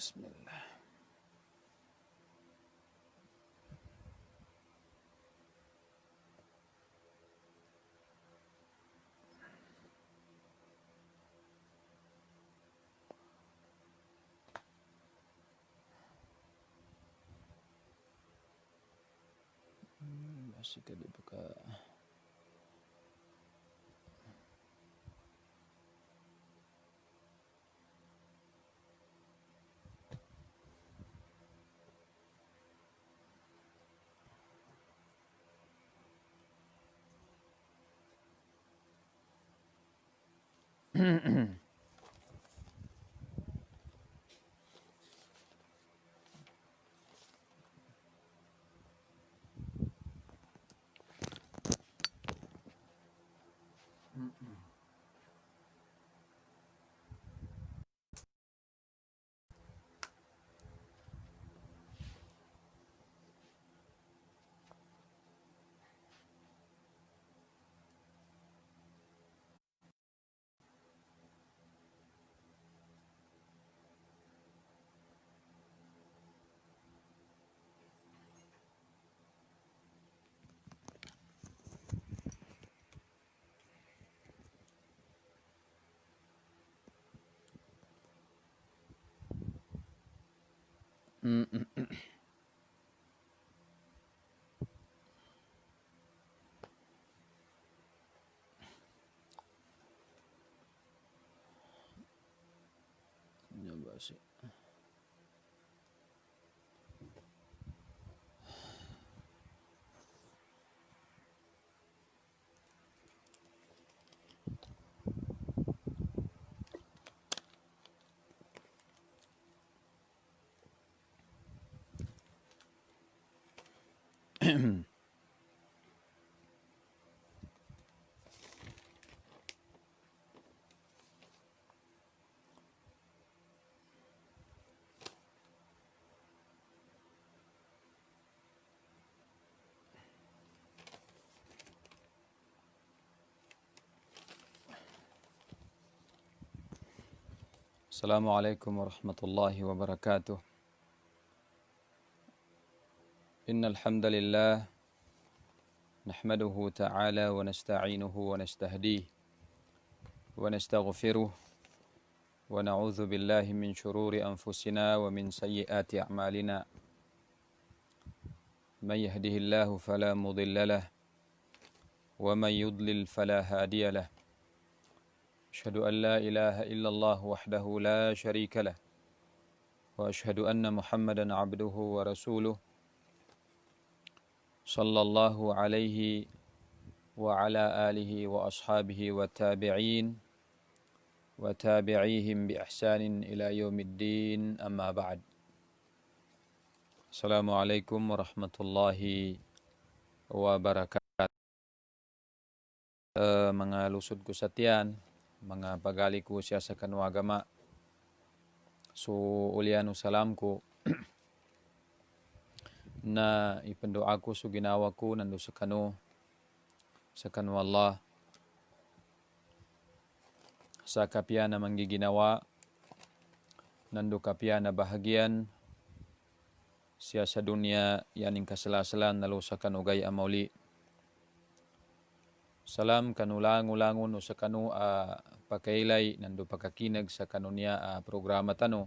Bismillah. Masih dibuka. Coba sih. Assalamualaikum warahmatullahi wabarakatuh. Innal hamdalillah nahmaduhu ta'ala wa nasta'inuhu wa nastahdihi wa nastaghfiruh wa na'udzu billahi min shururi anfusina wa min sayyiati a'malina. Man yahdihillahu fala mudilla lahu wa man yudlil fala hadiya lahu. Asyhadu an la ilaha illallah wahdahu la syarika lah wa asyhadu anna Muhammadan abduhu wa rasuluh sallallahu alaihi wa ala alihi wa ashabihi wa tabi'in wa tabi'ihim bi ihsanin ila yaumiddin, amma ba'd. Assalamualaikum warahmatullahi wabarakatuh. Mga lusod ko sa tiyan, mga pagali ko siya sa kanwa agama. So ulianu salam ko na ipandoa ko so ginawa ko nando sa kanwa Allah sa kapya na manggiginawa nando kapya na bahagian siya sa dunia yaning kasalasalan nalo sa kanugay amauli. Salam kanulangulangon o sa kanu pakailay nando pakakinag sa kanunya programa tano.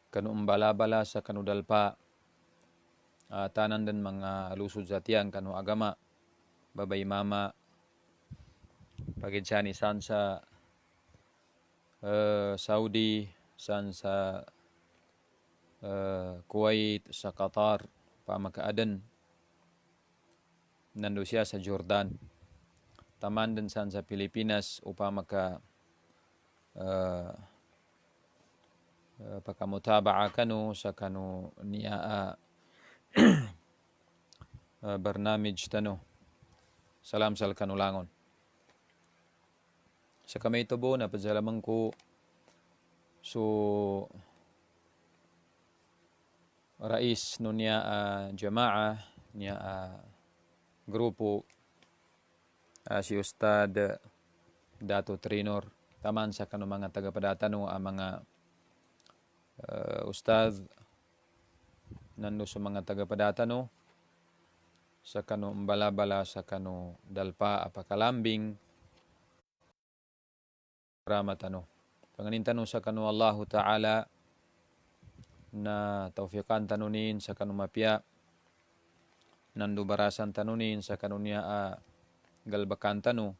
Kanu umbalabala sa kanudalpa tanan din mga lusod sa tiyan kanu agama babay mama pagidsani san sa Saudi san sa Kuwait, sa Qatar, pamaka Aden, nando siya sa Jordan. Taman din sa Pilipinas upama ka pakamutabaa kanu sa kanu niya barnamij tano salam sal kanulangon. Sa kamay tubo na padsalamang ko so rais no niya jamaah niya grupo si Ustad Dato Trinor taman sa kanu mga tagapadatano ang mga ustad nando sa mga tagapadatano sa kanu balabala sa kanu dalpa apakalambing ramatano panganintano sa kanu Allahu Ta'ala na taufiqan tanunin sa kanu mapya nandu barasan tanunin sa kanu niya galbakan tanu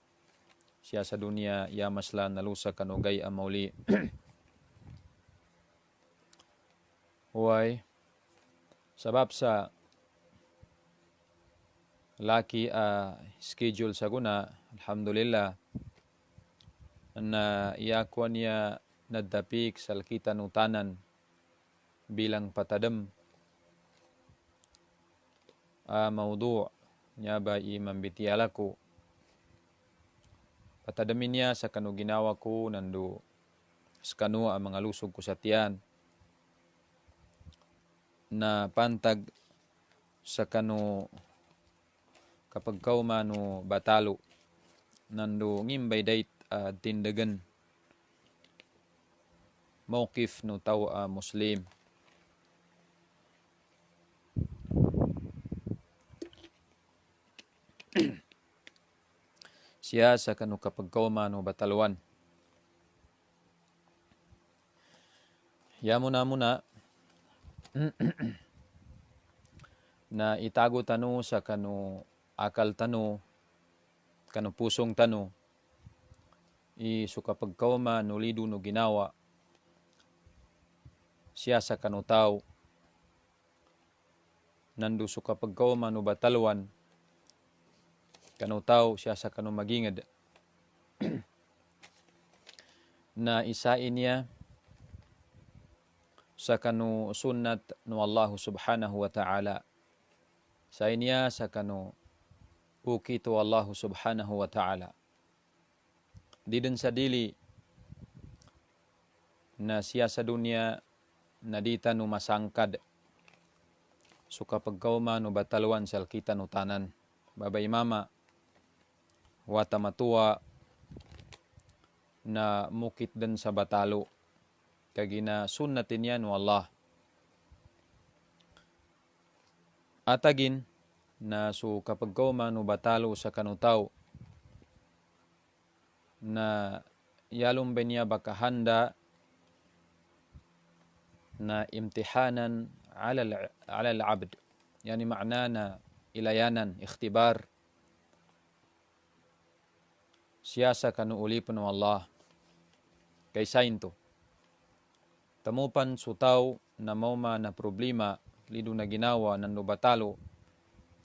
siya sa dunia ya maslan nalusa kanu gay amauli huway sabab sa laki schedule sa guna alhamdulillah na iyakwa niya nadapik sa lakitan utanan bilang patadam maudu' niya ba imambitiala ko patadamin niya sa kanu ginawa ko nando sa kanu ang mga lusog ko sa tiyan na pantag sa kanu kapag kaumano batalo nando ngimbay dayt tindagan mawqif no taw muslim siya sa kanu kapag kaumano batalwan ya muna na itago tanu sa kanu akal tanu kanu pusong tanu so kapag kauma no lido no ginawa siya sa kanu tao nando so kapag kauma no batalwan kanu tao siya sa kanu magingad na isain niya sa kanu sunnat no Allah subhanahu wa ta'ala sa inya sa kanu uki to Allah subhanahu wa ta'ala di din sa dili na siya sa dunia na dita no masangkad so kapag kauma no batalwan sal kita no tanan babay mama wata matua na mukit din sa batalo kagina sunnatin yan wallah atagin na so kapag kauma no batalo sa kanutaw na yalong ba niya bakahanda na imtihanan ala al-abd yani makna na ilayanan ikhtibar siya sa kanu ulipon ng Allah kaysa into tamupan sutaw na mauma na problema lido na ginawa ng batalo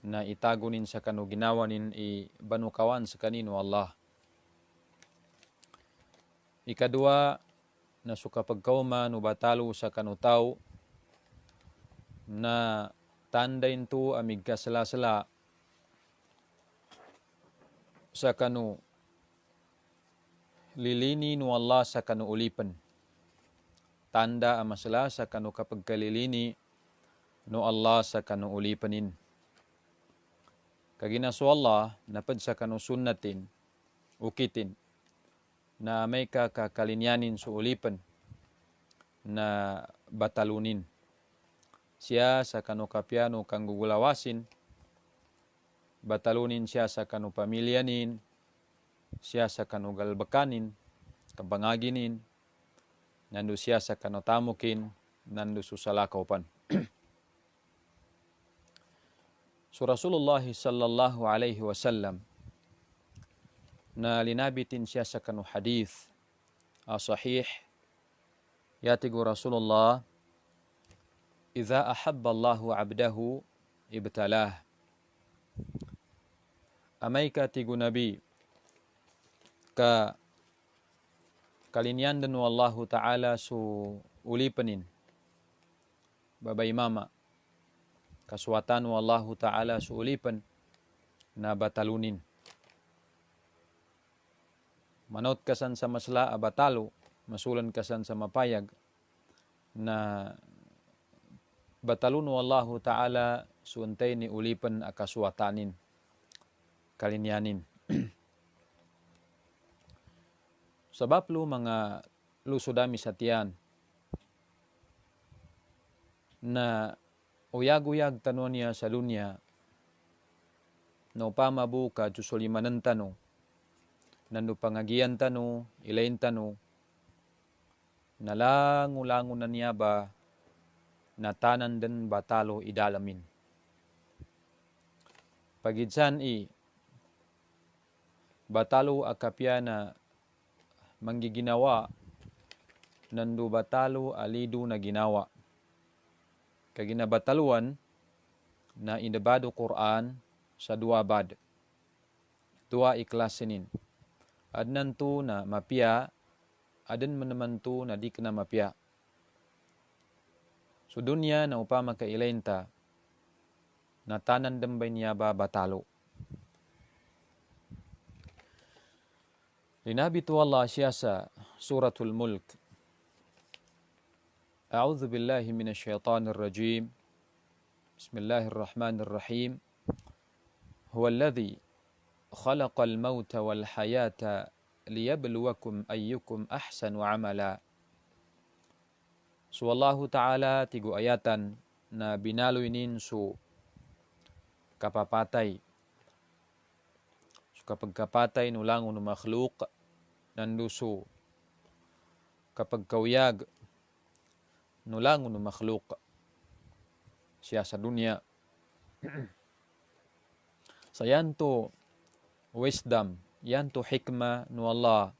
na itagunin sa kanu ginawa nin ibanukawan sa kanino Allah ikadua na sukapag kauma no batalo sa kanu tao na tandain to amig kasala-sala sa kanu lilini no Allah sa kanu ulipan tanda amasala sa kanu kapag kalilini no Allah sa kanu ulipanin kaginaso Allah napad sa kanu sunnatin ukitin na may kakalinyanin sa ulipan na batalunin siya sa kanu kapyano kang gugulawasin batalunin siya sa kanu pamilyanin siya sa kanu galbakanin kabangaginin nando siya sa kanu tamukin nando susalakaw pan so Rasulullah sallallahu alaihi wasallam na linabitin siya sa kanu hadith sahih yatigo Rasulullah idza ahabballahu 'abdahu ibtalah. Amai ka tigu nabi ka kalinyan dan wallahu ta'ala su ulipanin babay mama kaswatan wallahu ta'ala su ulipan na batalunin. Manot kasan sa masla abatalo, masulan kasan sa mapayag na batalun wallahu ta'ala suuntay ni ulipan akaswatanin kalinyanin. Sebab lu mga lusudami satian na uyag-uyag tanong niya sa dunia no pamabu ka jusulimanan tano nandu pangagian tano ilain tano nalangu-langu na niya ba natanan dan batalo idalamin. Pagidsan batalo akapya na manggiginawa nandu batalo alidu na ginawa. Kaginabataluan na inabado Quran sa dua bad. Dua iklasinin. Adnan tu na mapia, adan meneman tu na di kena mapia. So dunia na upama kailenta na tanan dambay niya ba batalo. Linabi tu Allah siyasa suratul mulk. A'udzu billahi minasyaitonir rajim. Bismillahirrahmanirrahim. Huwallazi khalaqal mauta wal hayata liyabluwakum ayyukum ahsanu amala. So Allah Ta'ala tigu ayatan na binaluinin su kapapatay. So kapag kapatay nulangon ng makhluk nanduso kapag kawyag nulangon ng makhluk siya sa dunia. So yan to wisdom, yan to hikmah nu Allah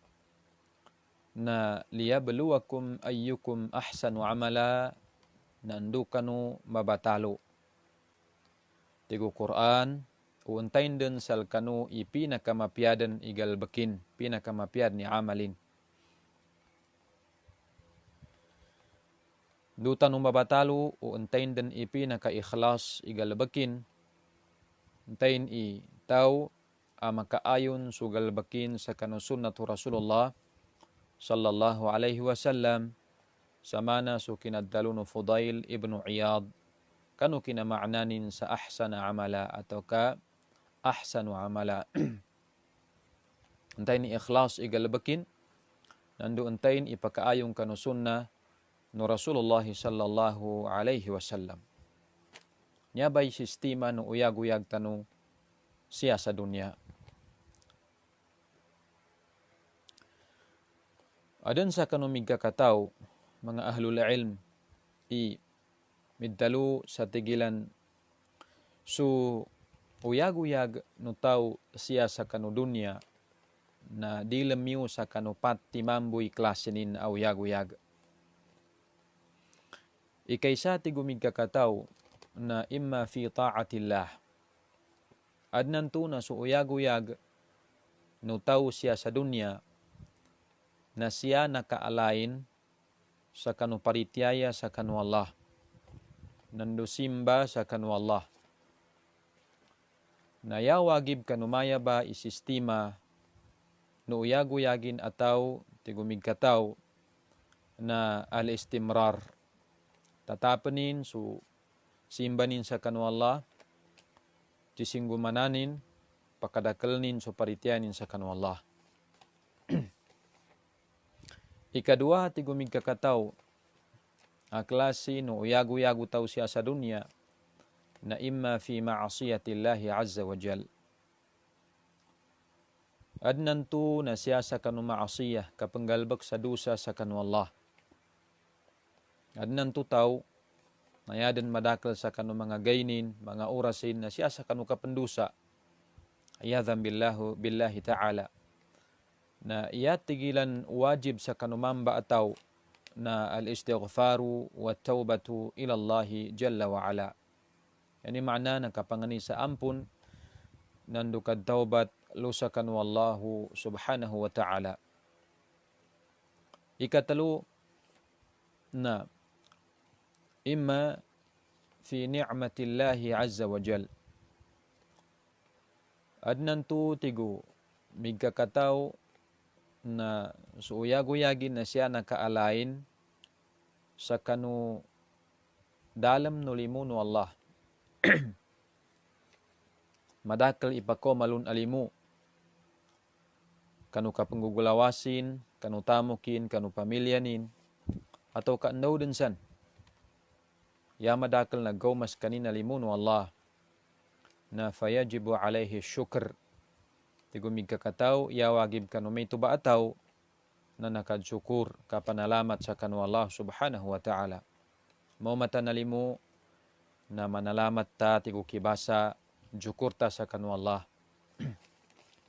na liyabluwakum ayyukum ahsanu amala nandukanu mabatalo. Tigo Quran uuntayin din sal kanu ipinakamapiadan igalbakin, pinakamapiad ni amalin. Dutan mabatalo uuntayin din ipinaka-ikhlas igalbakin, untayin tau makaayon sugalbakin sa kanu sunnatu Rasulullah sallallahu alaihi wasallam samana su kinaddalu Fudail ibnu Iyad kanu kinama'nanin sa ahsana amala atau ka ahsanu amala. Untayin ikhlas igalbakin nandu untayin ipakaayong kanu sunnah no Rasulullah sallallahu alaihi wasallam. Nyabay sistema no uyag-uyag tanu siya sa dunia. Adan sa kanumig kakataw, mga ahlul ilm, middalu sa tigilan su uyag-uyag no tao siya sa kanu dunia na dilemiu sa kanu patimambuy klasinin a uyag-uyag. Ikaysa ti gumig kakataw na imma fi ta'atillah. Adnan tu na su uyag-uyag no tao siya sa dunia na siya nakaalain sa kanu parityaya sa kanu Allah. Nandu simba sa kanu Allah. Na ya wagib kanumaya ba isistima no uyag-uyagin ataw tigumig kataw na al-istimrar. Tatapanin su simbanin sa kanu Allah, jisinggumananin, pakadakalnin su parityanin sa kanu Allah. Ikadua tigumig kakataw, aklasi no uyag-uyagu taw siya sa dunia, na imma fi ma'asiyatillahi azza wa jal. Adnan tu na siya sa kanu ma'asiyah, kapanggalbak sa dusa sa kanu Allah. Adnan tu taw, nayadan madakal sa kanu mga gainin, mga orasin na siya sa kanu kapendusa. Ayadhan billahi ta'ala. Na iya tigilan wajib sa kanumamba ataw na al-istighfaru wa taubatu ila Allah jalla wa ala. Yani makna nakapangani sa ampun nandu kad taubat lusakan wallahu subhanahu wa ta'ala. Ikatalo na imma fi ni'matillahi azza wa jal. Adnan tu tigo migkakataw na suuyag-uyagin na siya nakaalain sa kanu dalam nulimu no Allah. Madakal ipako malun alimu kanu kapenggugulawasin, kanu tamukin, kanu pamilyanin, atau kaandaw din san. Ya madakal na gawmas kanina limu no Allah na fayajibu alaihi syukr. Tigo migkakataw, ya wagib kanu may tuba ataw na nakadsyukur kapanalamat sa kanu Allah subhanahu wa ta'ala. Mau matanalimu na manalamat ta tigo kibasa syukur ta sa kanu Allah.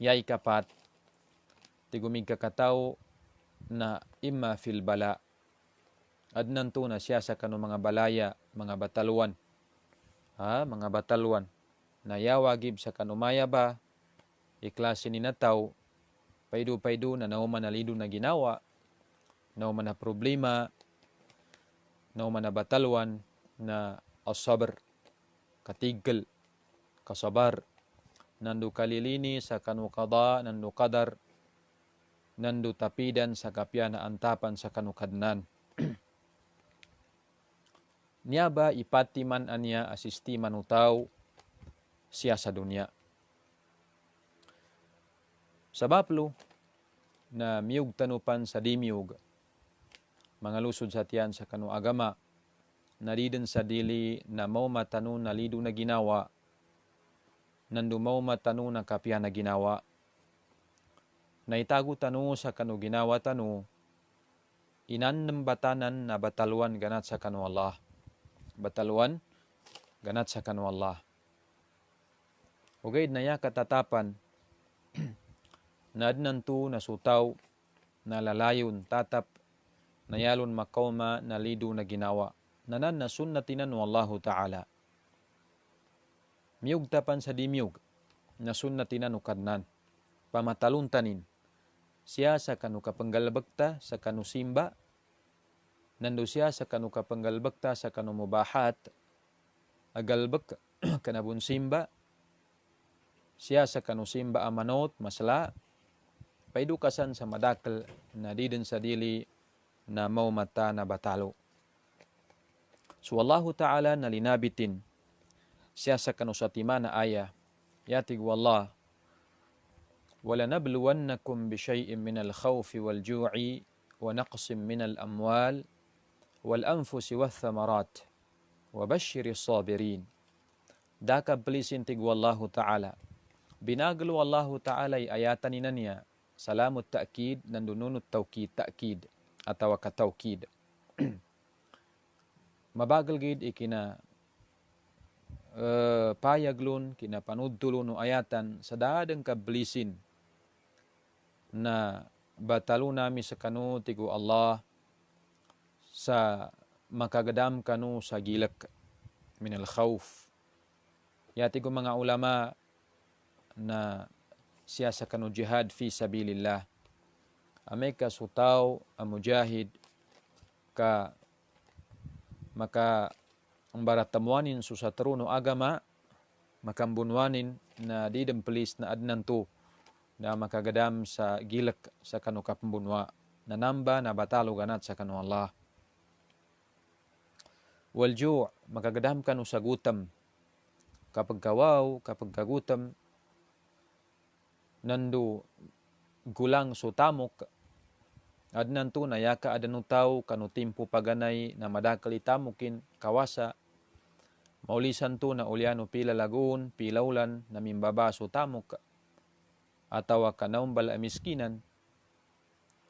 Ya ikapat, tigo migkakataw na imma fil bala. Adnan to na siya sa kanu mga balaya, mga bataluan. Mga bataluan. Na ya wagib sa kanumaya ba, iklasin ni nataw, paidu-paidu na nauman na lido na ginawa, nauman na problema, nauman na bataluan, na asabar, katigil, kasabar, nandu kalilini sa kanu kada, nandu kadar, nandu tapidan sa kapya na antapan sa kanu kadnan. Niya ba ipatiman anya asistiman utaw siya sa dunia. Sabaplo na miyug tanupan sa dimiyug, mga lusod sa tiyan sa kanu agama, nariden sa dili na mau matanu na lido na ginawa, nandu mau matanu na kapya na ginawa, na itago tanu sa kanu ginawa tanu, inanam batanan na bataluan ganat sa kanu Allah. Bataluan ganat sa kanu Allah. Ugaid na ya katatapan na adnan tu na sutaw na lalayon tatap na yalon makauma na lido na ginawa. Nanan na sunnatinan wallahu ta'ala. Miyug tapan sa dimiyug na sunnatinan ukadnan. Pamataluntanin siya sa kanu kapanggalbagta sa kanu simba. Nando siya sa kanu kapanggalbagta sa kanu mubahat. Agalbag kanabun simba. Siya sa kanu simba amanot masla. Paidukasan sa madakal na didin sa dili na mau mata na batalo. So wallahu ta'ala nalinabitin siya sa kanu sa timana aya. Yatig wallah. وَلَنَبْلُوَنَّكُمْ بِشَيْءٍ مِنَ الْخَوْفِ وَالْجُوعِ وَنَقْصٍ مِنَ الْأَمْوَالِ وَالْأَنْفُسِ وَالثَّمَرَاتِ وَبَشِّرِ الصَّابِرِينَ. Daka belisin tig wallahu ta'ala. Binaglo wallahu ta'ala ayatan niya salamut ta'kid nandununut tawkid ta'kid atawa katawkid. Mabagal gid ikina payaglun kina panudtulun no ayatan sa daadang kablisin na batalo nami sa kanu tigo Allah sa makagadam kanu sa gilak minal khawf. Ya tigo mga ulama na siya sa kanu jihad fi sabilillah. Ame ka sutaw mujahid ka maka ang baratamuanin sa truno agama makambunwanin na didem pelis na adnan tu na makagadam sa gilak sa kanu kapambunwa na namba na batalo ganat sa kanu Allah. Walju' makagadam kanu sa gutam kapag kawaw kapag kagutam nandu gulang sutamok adnan tu na yaka adanu tau kanu timpu paganay na madakali tamukin kawasa maulisan tu na uliano pila lagun pilaulan na mimbaba sutamok atawa kanaum bala miskinan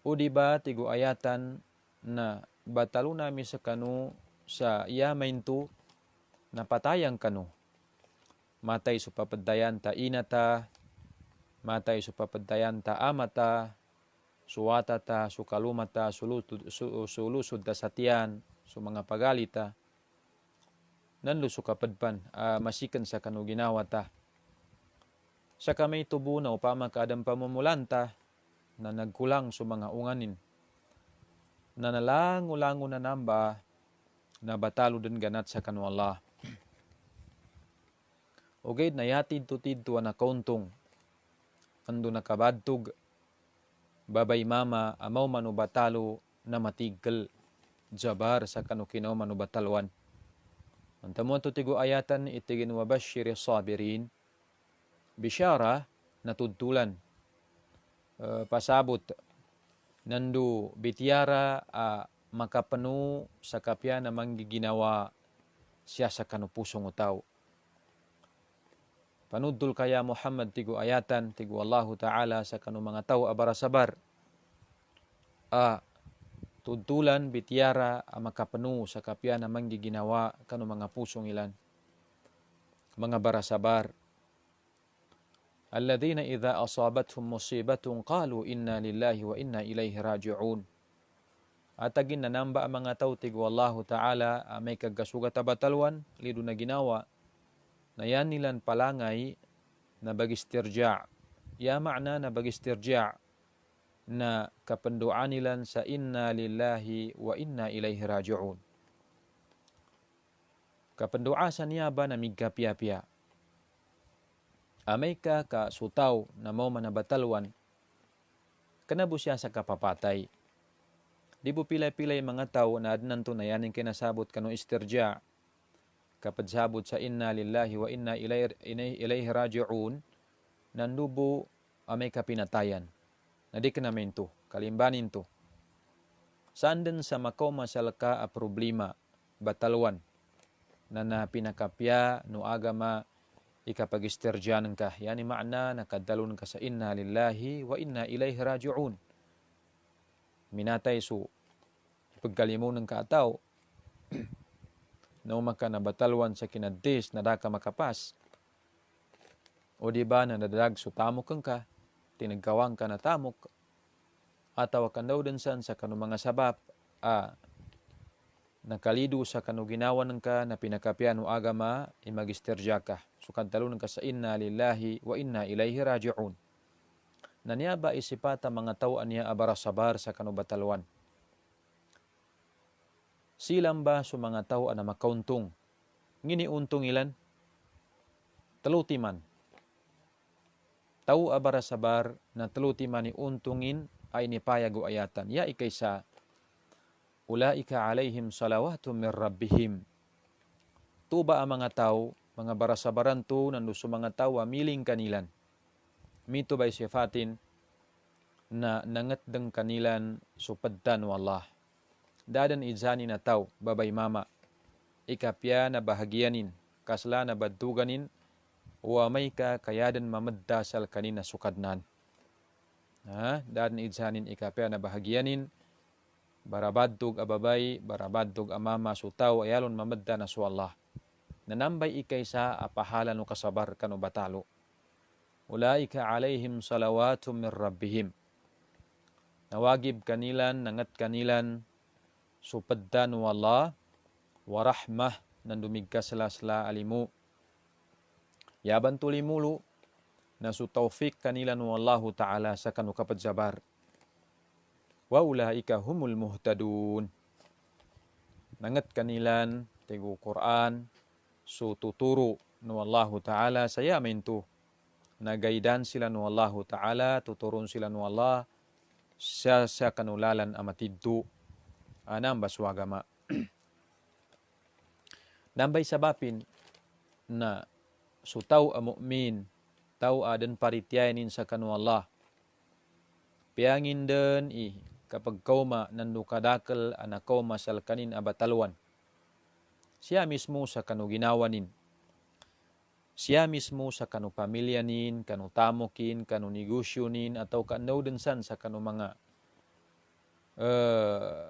o diba tigo ayatan na batalo nami sa kanu sa iyamain tu na patayang kanu matay supapadayan ta inata matay supapadayan ta amata suwatata, sukalumata, sulusud da satian, su mga pagalita, nanlo su kapadpan, masikan sa kanu ginawata. Sa kamay tubo na upama kadang pamumulanta, na nagkulang su mga unganin, na nalangulango na namba, na batalo din ganat sa kanu Allah. Ugay na yatid tutid tuwa na kauntong, ando nakabadtog, babay mama amaw manubatalo na matiggal jabar sa kanukinaw manubatalwan. Antamo tutigo ayatan itigin wabashir sabirin, bisyara na tudtulan, pasabot, nandu bitiara makapanu sa kapya na manggiginawa siya sa kanupusong utaw. Panudul kaya Muhammad tigo ayatan, tigo Allahu Ta'ala sa kanu mga tao abarasabar. Tudtulan bitiara makapanu sa kapya na manggiginawa kanu mga pusong ilan. Mga barasabar. Alladhina idha asabathum musibatun qalu inna lillahi wa inna ilaihi raji'un. Atagin na namba ang mga tao tigo Allahu Ta'ala may kagasugat abatalwan, lido na ginawa, na yan nilan palangay na bagistirja'. Ya ma'na na bagistirja' na kapendoan nilan sa inna lillahi wa inna ilaihi raji'un. Kapendoa sa niya ba na migkapya-pya. Amay ka sutaw na mau manabatalwan, kanabo siya sa kapapatay. Di po pilay-pilay mga tao na adnan to na yaning kinasabot kanu istirja', kapag sabot sa inna lillahi wa inna ilaihi raji'un, nandubo amay kapinatayan. Nadik namin to, kalimbanin to. Saan din sa makaw masalaka a problema, batalwan, na pinakapya no agama ikapagistirjanan ka. Yani maana nakadalon ka sa inna lillahi wa inna ilaihi raji'un. Minatay su, pagkalimunan ka ataw, na umaka na batalwan sa kinadis na daka makapas. O di ba na nadadag so tamok ka, tinagkawang ka na tamok, ataw ka daw din sa kanu mga sabab, nakalido sa kanu ginawan ka na pinakapyan o agama, imagistirja ka. So kantalun ka sa inna lillahi wa inna ilaihi raji'un. Na niya ba isipata mga tawaan niya abarasabar sa kanu batalwan. Silang ba sa mga tao na makauntong? Ngini untong ilan? Talutiman. Tao abarasabar na talutiman ni untungin ay nipayago ayatan. Ya ikaysa, ulaika alaihim salawatum min rabbihim. Tuba ang mga tao, mga barasabaran to, nando sa mga tao, miling kanilan. Mito ba'y sifatin na nangatdang kanilan supaddan wallah. Dadan idzani na tao, babay mama, ikapya na bahagianin, kasla na baduganin, uamay ka kayadan mamaddasal kanina sukadnan. Dadan idzanin ikapya na bahagianin, barabadog ababay, barabadog amama sutaw, ayalon mamadda na su Allah. Nanambay ikaysa apahala no kasabar kanu batalo. Ulaika alaihim salawatum min rabbihim. Nawagib kanilan, nangat kanilan, supaddan wallah, warahmah, nandumigka sala-sala alimu. Yaban tulimulu, na su tawfiq kanilan wallahu ta'ala sa kanu kapadjabar. Wa ulaika humul muhtadun. Nangat kanilan, tigu Quran, su tuturo no wallahu ta'ala, saya mintu. Nagaidan sila no wallahu ta'ala, tuturun sila no Allah, sa kanulalan amatiddu. Anam baswagama. Nambay sabapin na su tau a mu'min, tau adan parityanin sa kanu Allah. Piangin den kapag kauma nandu kadakal anak kauma salkanin abatalwan. Siya mismo sa kanu ginawanin. Siya mismo sa kanu pamilyanin, kanu tamokin, kanu negosyonin, atau kanu densan sa kanu mga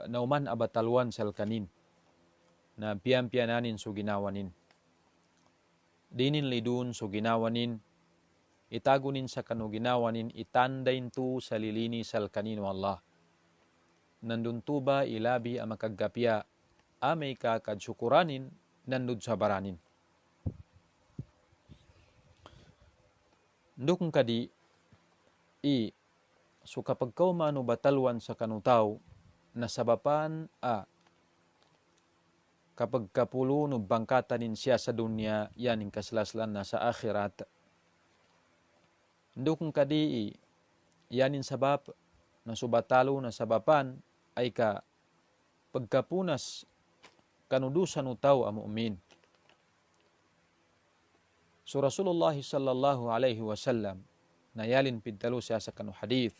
nauman abatalwan salkanin na pian-piananin so ginawanin. Dinin lidun so ginawanin itagunin sa kanu ginawanin, itandain tu sa lilini sal kanino Allah. Nandun tu ba ilabi ang makagapya, amay ka kadsyukuranin, nandun sa baranin. Ndukong kadi, so kapag kau mano batalwan sa kanutaw, nasabapan kapag kapulo no bangkatanin siya sa dunya, yan yung kaslaslan na sa akhirat. Ndukong kadi, yanin sabab na subatalo na sabapan ay ka pagkapunas kanudusan utaw ang mu'min. So Rasulullah sallallahu alaihi wasallam nayalin pidtalo siya sa kanu hadith.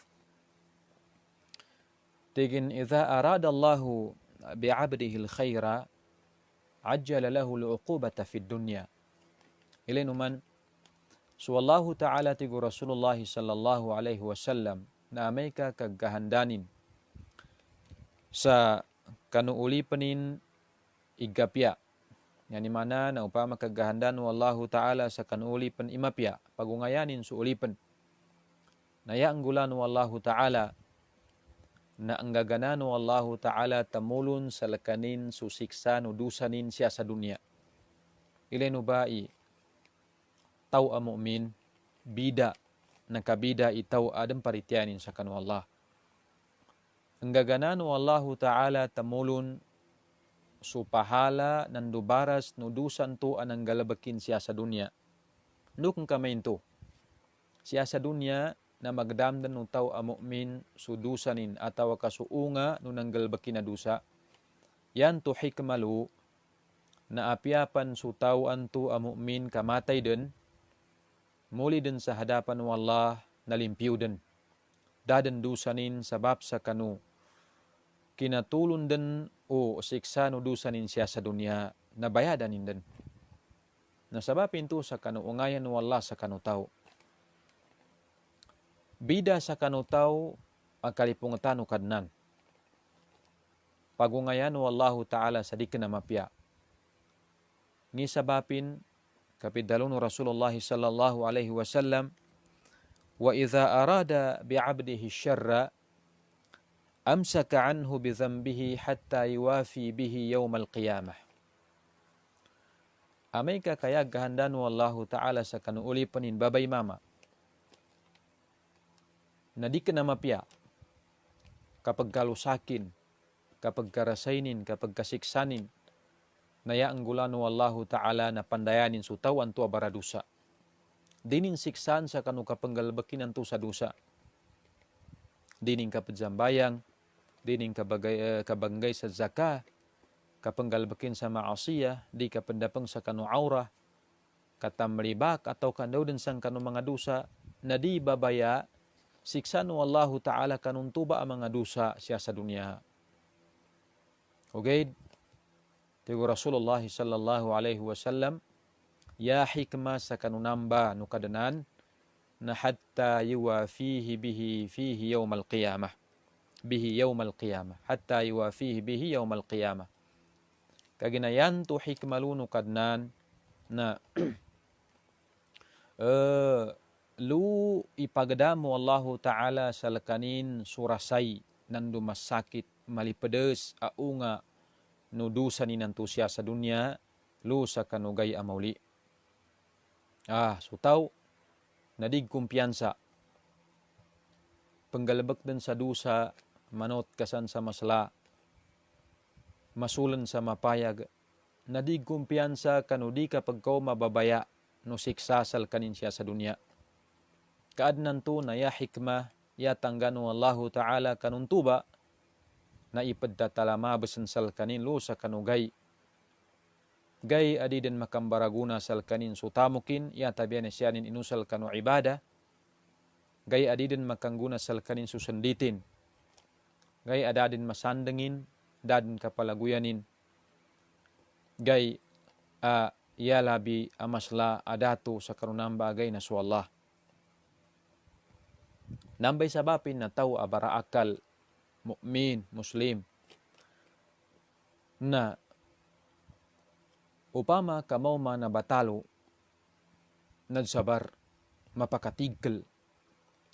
Tigin idha arada Allahu bi'abdihi al-khayra ajjala lahu al-uqubata fi dunya. Ilanuman so Allah Ta'ala tigo Rasulullah sallallahu alaihi wasallam na may ka kagahandanin sa kanuulipanin igapya. Yani mana na upama kagahandan wallahu ta'ala sa kanuulipan imapya, pagungayanin su ulipan. Naya anggulan wallahu ta'ala na anggaganan wallahu ta'ala tamulun sa lakanin susiksa nudusanin siya sa dunya. Ilenu ba'i taw a mu'min bida na kabida itaw adam parityanin sa kanu Allah. Anggaganan wallahu ta'ala tamulun supahala nandubaras nudusan to anang galabakin siya sa dunya. Nukong kamain to. Siya sa dunya na magdamdan no tao a mu'min sudusanin atawa kasuunga no nang galabakin na dusa. Yan to hikmalu na apiapan su tawaan to a mu'min kamatay din. Muli din sa hadapan ng Allah nalimpiw din. Dadan dusanin sabab sa kanu. Kinatulon din o siksa no dusanin siya sa dunya na bayadanin din. Nasabapin to sa kanuungayan ng Allah sa kanutaw. Bida sa kanutaw ang kalipungatan o kadnan. Pagungayan ng Allah Ta'ala sa di kinamapya. Ngisabapin kapidalon ng Rasulullah sallallahu alaihi wasallam wa idha arada bi'abdihi syarra amsaka anhu bidhanbihi hatta yuwafi bihi yawmal qiyamah. Amay ka kaya gahandan mo Allah Ta'ala sa kanuulipanin babay mama. Na di ka na mapya kapag kalusakin, kapag karasaynin, kapag kasiksanin, naya ang gulan mo Allah Ta'ala na pandayanin sutawan to baradusa. Dinin siksan sa kanu kapanggalbakinan to sa dusa. Dining kapadjambayang, dining kabanggay sa zaka, kapanggalbakin sa maasiyah, di kapandapang sa kanu aura, katamribak atau kandaw din sang kanu mga dusa, na di babaya, siksa no Allah Ta'ala kanuntuba ang mga dusa siya sa dunya. Okay? Tigo Rasulullah sallallahu alaihi wasallam, ya hikmah sa kanunamba no kadanan, na hatta yuwafihi bihi fihi yawmal qiyamah. Bihi yawmal qiyamah. Hatta yuwafihi bihi yawmal qiyamah. Kaginayan to hikmalunu kadnan na lu ipagdamo Allah Ta'ala sa lakanin surasay nandu masakit malipedes aunga nudusan ninantu siya sa dunya lu sa kanugay amauli. Sutaw nadig kumpiyansa. Panggalabak din sa dusa, manot kasan sa masla, masulan sa mapayag, nadig kumpiyansa kanudi kapag kau mababaya, no siksasal kanin siya sa dunya. Kaadnan to na ya hikmah, ya tanggano Allah Ta'ala kanuntuba, na ipaddatalama besan sal kanin lo sa kanugay. Gay adi din makambaraguna sal kanin sutamukin, ya tabiyan siyanin inusal kanu ibadah. Gay adi din makangguna sal kanin susanditin. Gay adadin masandengin, dadin kapalaguyanin. Gay yalabi amasla adatu sa karunang bagay na su Allah. Nambay sabapin na tao abara akal, mu'min, muslim, na upama kamaw na batalo, nagsabar, mapakatigkel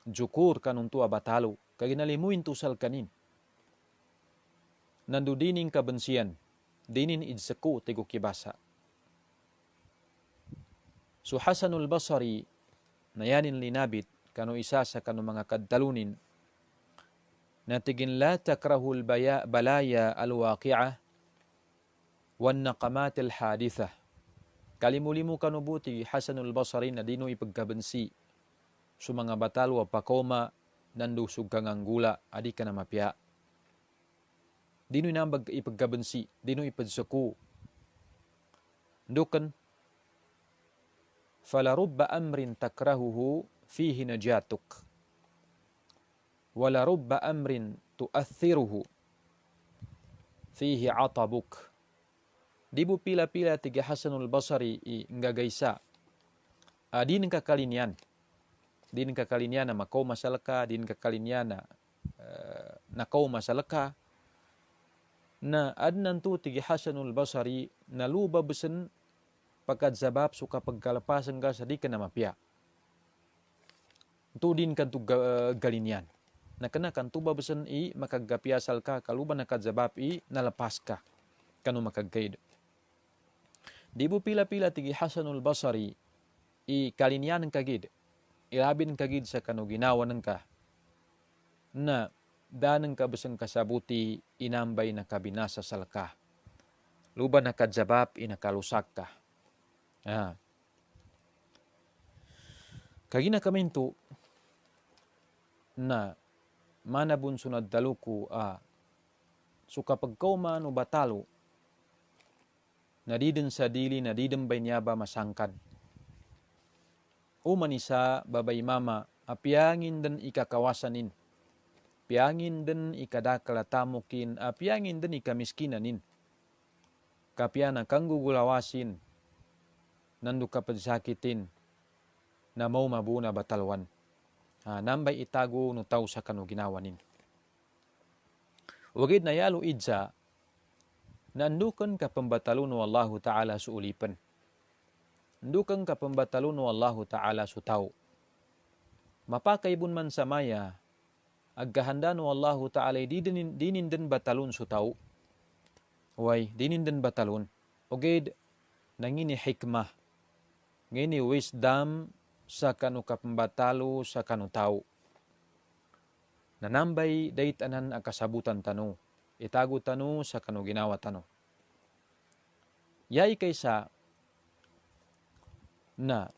jukur kanun tua batalo kaginalimuin tusal kanin nandu dining kabensian dinin idseku tigo kibasa. So Hasanul Basri nayanin linabit kanu isa sa kanu mga kadtalunin na tigin la takrahul balaya alwaqi'ah wan naqamat alhadithah. Kalimulimu kanu buti Hasanul Basri na dino ipagkabensi so mga batalwa pakoma nandu sugang anggula adi ka na mapya. Dino inambag ipagkabensi, dino ipadsaku. Dukan falarubba amrin takrahuhu fihi najatuk walarubba amrin tuathiruhu fihi atabuk. Dibu pila-pila tiga Hasanul Basri ngagaysa din kakalinian na makaw masalaka, din kakalinian na nakaw masalaka na adnan tu tiga Hasanul Basri na luba besen pagkat zabab suka pagkalapasan ka sa di ka na mapya. Tu din kan tu galinian. Na kena kan tu babesan makagapiasal ka kaluban na kadzabab nalapas ka kanu makagaid. Dibu pila-pila tigi Hasanul Basri kalinian kagid. Ilabin kagid sa kanu ginawa ng ka. Na danang ka besan kasabuti inambay na kabinasa salka. Luban na kadzabab inakalusak ka. Kagina kamintu na manabun sunod daluku suka pagkauma no batalo nadiden sa dili nadiden banyaba masangkad umanisa babay mama apiangin den ikakawasanin piangin den ikadakalatamukin apiangin den ikamiskinanin kapiana kanggugulawasin nandu kapadsakitin na mau mabuna batalwan. Nambay itago no tao sa kanu ginawanin. Wagid na yalo idza nandukan ka pambatalo no Allahu Ta'ala su ulipan. Nandukan ka pambatalo no Allahu Ta'ala su tao. Mapakay bun man sa maya aggahanda no Allahu Ta'ala dinin den batalon su tao. Way dinin den batalon. Wagid nangini hikmah. Ngini wisdom sa kanu kapambatalo sa kanu tao. Nanambay dayt anan akasabutan tano. Itago tano sa kanu ginawa tano. Yay kaysa na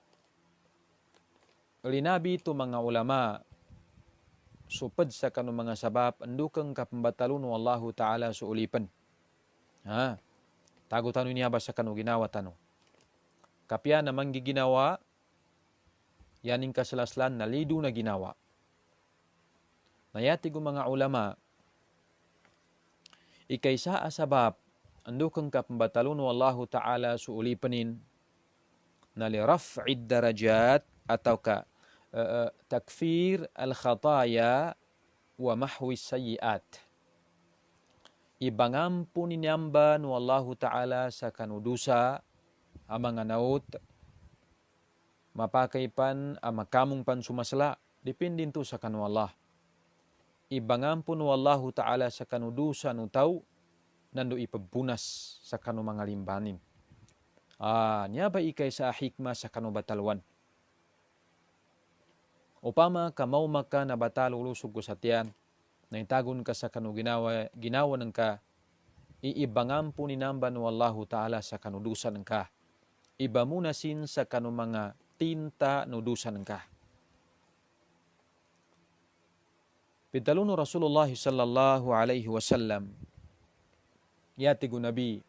linabi to mga ulama supad sa kanu mga sabab andukang kapambatalo no Allahu Ta'ala sa ulipan. Tago tano niya ba sa kanu ginawa tano. Kapya namang giginawa yaning kasalaslan na lidu na ginawa. Nayati ko mga ulama, ikaysa asabab, andukang kapambatalo no Allahu Ta'ala suulipanin na li raf'id darajat atau ka takfir al-khataya wa mahwi sayiat. Ibangampu ninyamba no Allahu Ta'ala sa kanudusa amang anaut mapakaipan makamong pan sumasala dependin to sa kanu Allah. Ibangampu no Allahu Ta'ala sa kanudusa no tao nando ipagpunas sa kanu mga limbanin. Niya ba ikay sa hikma sa kanu batalwan. Upama kamaw maka na batalo lusog ko sa tiyan na itagon ka sa kanu ginawa ng ka iibangampu ni namba no Allahu Ta'ala sa kanudusa ng ka. Iba munasin sa kanu mga tinta nudusan ka. Pitalun Rasulullah sallallahu alaihi wasallam yatigu nabi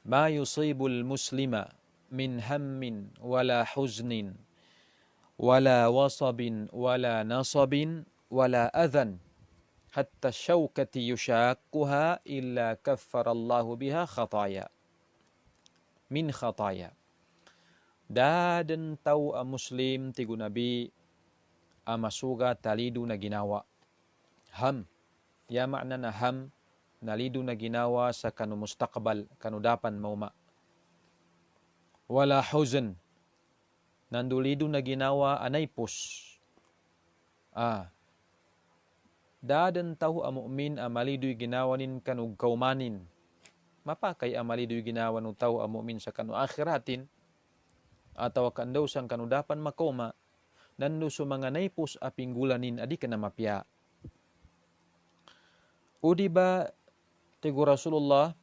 ma yusibul muslima min hammin wala huznin wala wasabin wala nasabin wala adhan hatta syawkati yushaquha illa kaffara Allahu biha khataya min khataya. Daden tau muslim tigu nabi masuga talidu na ginawa. Ham. Ya makna na ham nalidu na ginawa sa kanu mustaqbal kanu dapan mauma. Wala huzn. nandulido na ginawa anay pus. Dadan tahu mu'min amalido'y ginawa nin kanug kaumanin. Mapakay amalido'y ginawa no tahu mu'min sa kanu akhiratin. Ataw kandaw sang kanu dapan makoma. Nando so mga naipos apinggulanin adi ka na mapya. O diba tigo Rasulullah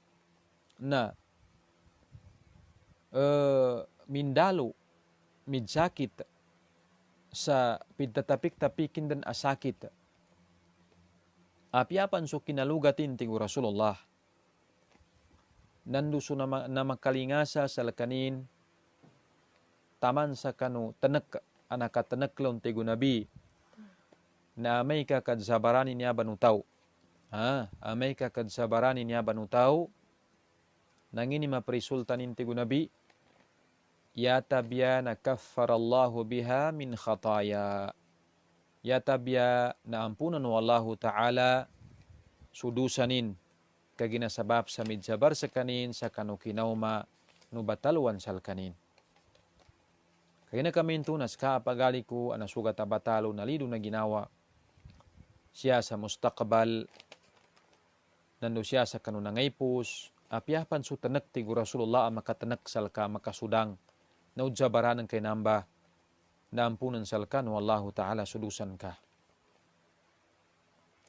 na mindalo midsakit sa pidtatapik-tapikin dan asakit. Apiapan so kinalugatin tigo Rasulullah. Nando so na makalingasa sa lakanin taman sa kanu tanak anakatanak tigo Nabi na amay ka kadsabarani niya banutaw. Amay ka kadsabarani niya banutaw nangini maprisultanin tigo Nabi yatabya na kaffarallahu biha min khataya. Yatabya na ampunan wallahu ta'ala sudusanin kaginasabab sa midsabar sa kanin sa kanu kinauma nubatalwan sal kanin. Kaya na kami tunas kaapagali ko anasugat abatalo na lido na ginawa siya sa mustaqbal nando siya sa kanu nangaipus apiapan su tanak tigo Rasulullah makatanak sal ka makasudang na udjabaranan kay namba na ampunan salkan wallahu ta'ala sudusan ka.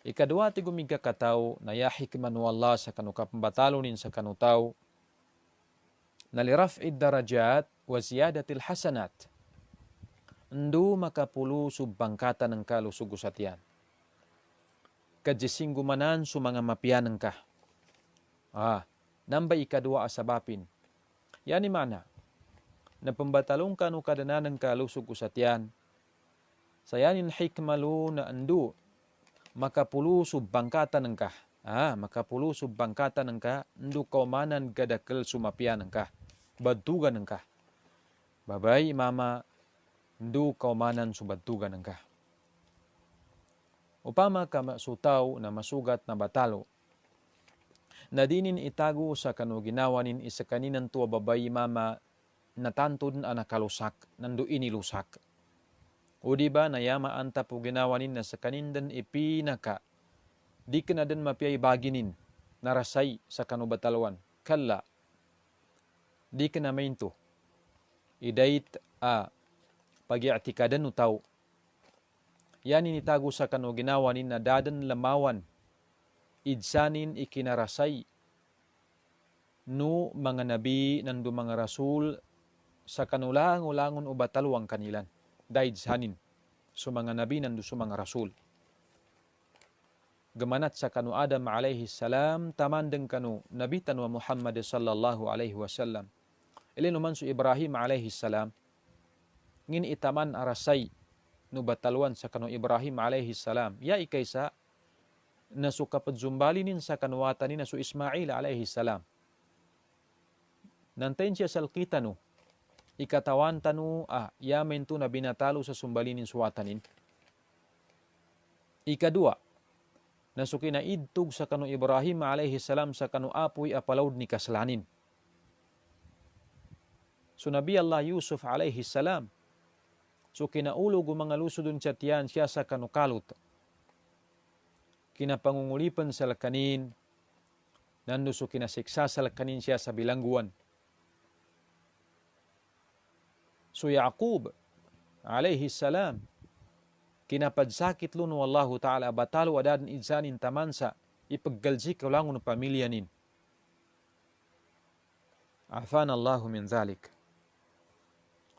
Ikadua ti gumiga kataw na yahikman wallah sa kanukapambatalonin sa kanutaw na liraf'id darajat wa ziyadatil hasanat. Ndu makapulu subbangkata ng kalusugusatian. Kadjising gumanan su mga mapianan ka. Namba ikadua asabapin. Yani mana? Na pembatalong kanu kadananan kalusog usatian. Sayanin hikmalu na andu makapulu subbangkatan ng ka. Makapulu subbangkatan ng ka andu kaumanan gadakal sumapian ng ka. Badtugan ng ka. Babay mama andu kaumanan subadtugan ng ka. Upama ka masutaw na masugat na batalo na dinin itago sa kanu ginawanin isa kaninan tuwa babay mama natantun anakalusak, nandu inilusak. O diba nayama anta po ginawanin na sa kanindan ipinaka, di ka na din mapiyay baginin, narasay sa kanubatalwan. Kalla, di ka na mainto. Idait pag-iatikadan utaw. Yan initago sa kanu ginawanin na dadan lamawan, idsanin ikinarasay, no mga nabi nandu mga rasul, sa kanulang-ulangon o batalwang kanilan. Dahil sanin, so mga nabi nandu so mga rasul. Gamanat sa kanu Adam alaihi salam, tamandeng kanu nabi tanwa Muhammad sallallahu alaihi wasallam. Ilinuman so Ibrahim alaihi salam, ngin itaman arasay no batalwan sa kanu Ibrahim alaihi salam. Ya ikaysa, na so kapadzumbalinin sa kanuwatanin na so Ismail alaihi salam. Nantayin siya salkita no, ikatawan tanu yamen tu na binatalo sa sumbalinin suwatanin. Ikadua, nasuki na idtug sa kanu Ibrahim alaihi salam sa kanu apoy apalawd ni kaslanin. So Nabi Allah Yusuf alaihi salam, so kinaulog mga lusudun siya tiyan siya sa kanu kalut. Kinapangungulipan sa lakanin, nando so kinasiksa sa lakanin siya sa bilangguan. So Yaqub alaihi salam kinapadsakit luno wallahu ta'ala batalo adadan idsanin tamansa ipaggalzik ulangon ng pamilya nin. Afan Allahu min zalik.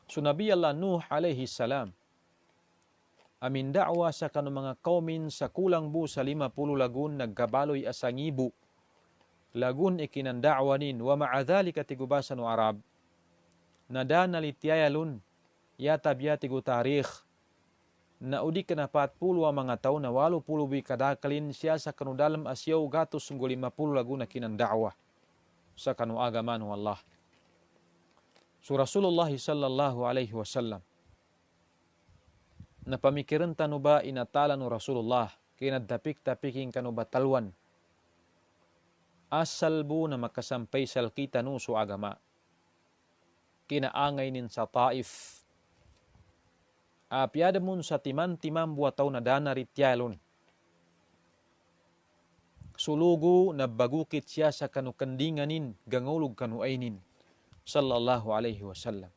So Nabi Allah Nuh alaihi salam amin da'wa sa kanu mga kaumin sa kulang bu sa 50 lagun naggabaloy asangibu lagun ikinanda'wa nin wa ma'adhalika tigubasan wa Arab nada nalitiyayalun yatabya tigu tarikh na udi kana 40 mga taon na 80 kadakalin siya sa kanu dalam asyaw gatos 50 lagu na kinanda'wa sa kanu agaman wallah. So Rasulullah sallallahu alaihi wasallam na pamikiran tanu ba inatala no Rasulullah kinadapik-tapiking kanu batalwan asal bu na makasampay salkita no so agama kinaangay nin sa Taif Apiada mun sa timan-timam buat tau na dana rityalon. Sulugu na bagukit siya sa kanu kendinganin gangulog kanu ainin. Sallallahu alaihi wasallam.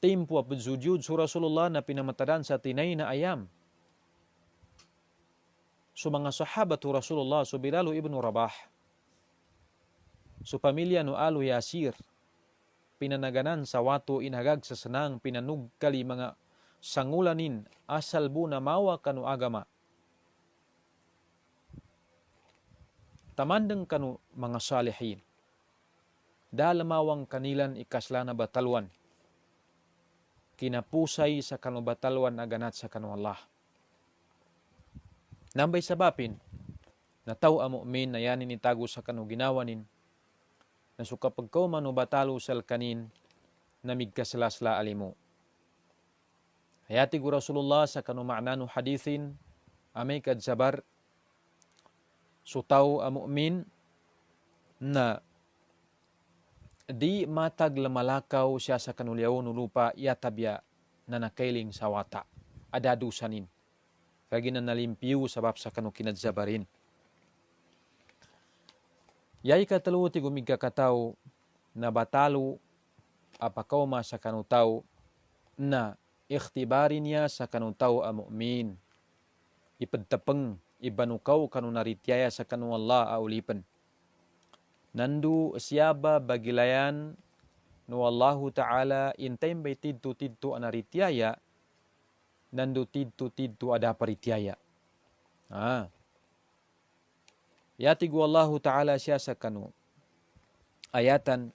Timpo apadzujud su Rasulullah na pinamatadan sa tinay na ayam. So mga sahabat Rasulullah, so Bilal ibn Rabah, so pamilya no Alu Yasir, pinanaganan sa wato inhagag sa senang pinanugkali mga sangulanin asal bu na mawa kanu agama. Tamandeng kanu mga salihin. Dalamawang kanilan ikasla na batalwan. Kinapusay sa kanu batalwan aganat sa kanu Allah. Nambay sabapin, na tao ang mu'min na yanin itago sa kanu ginawanin, na so kapag ko manu batalo sal kanin, na migkaslasla alimu. Hayati ko Rasulullah sa kanu ma'nanu hadithin, amay kadsabar, so tao ang mu'min, na di matag lamalakaw siya sa kanulyaw nulupa yatabya na nakailing sa wata. Adadusanin. Kagi na nalimpiw sabab sa kanu kinadzabarin. Yay katalo ti gumigkakataw na batalo apakaw sa kanu tao na ikhtibarin niya sa kanu tao ang mu'min. Ipadtapeng ibanukaw kanu narityaya sa kanu Allah aulipan. Nandu siyaba bagilayan no Allahu Ta'ala intay bay tidto anarityaya nandu tidto ada parityaya. Yatigu Allahu Ta'ala siya sa kanu ayatan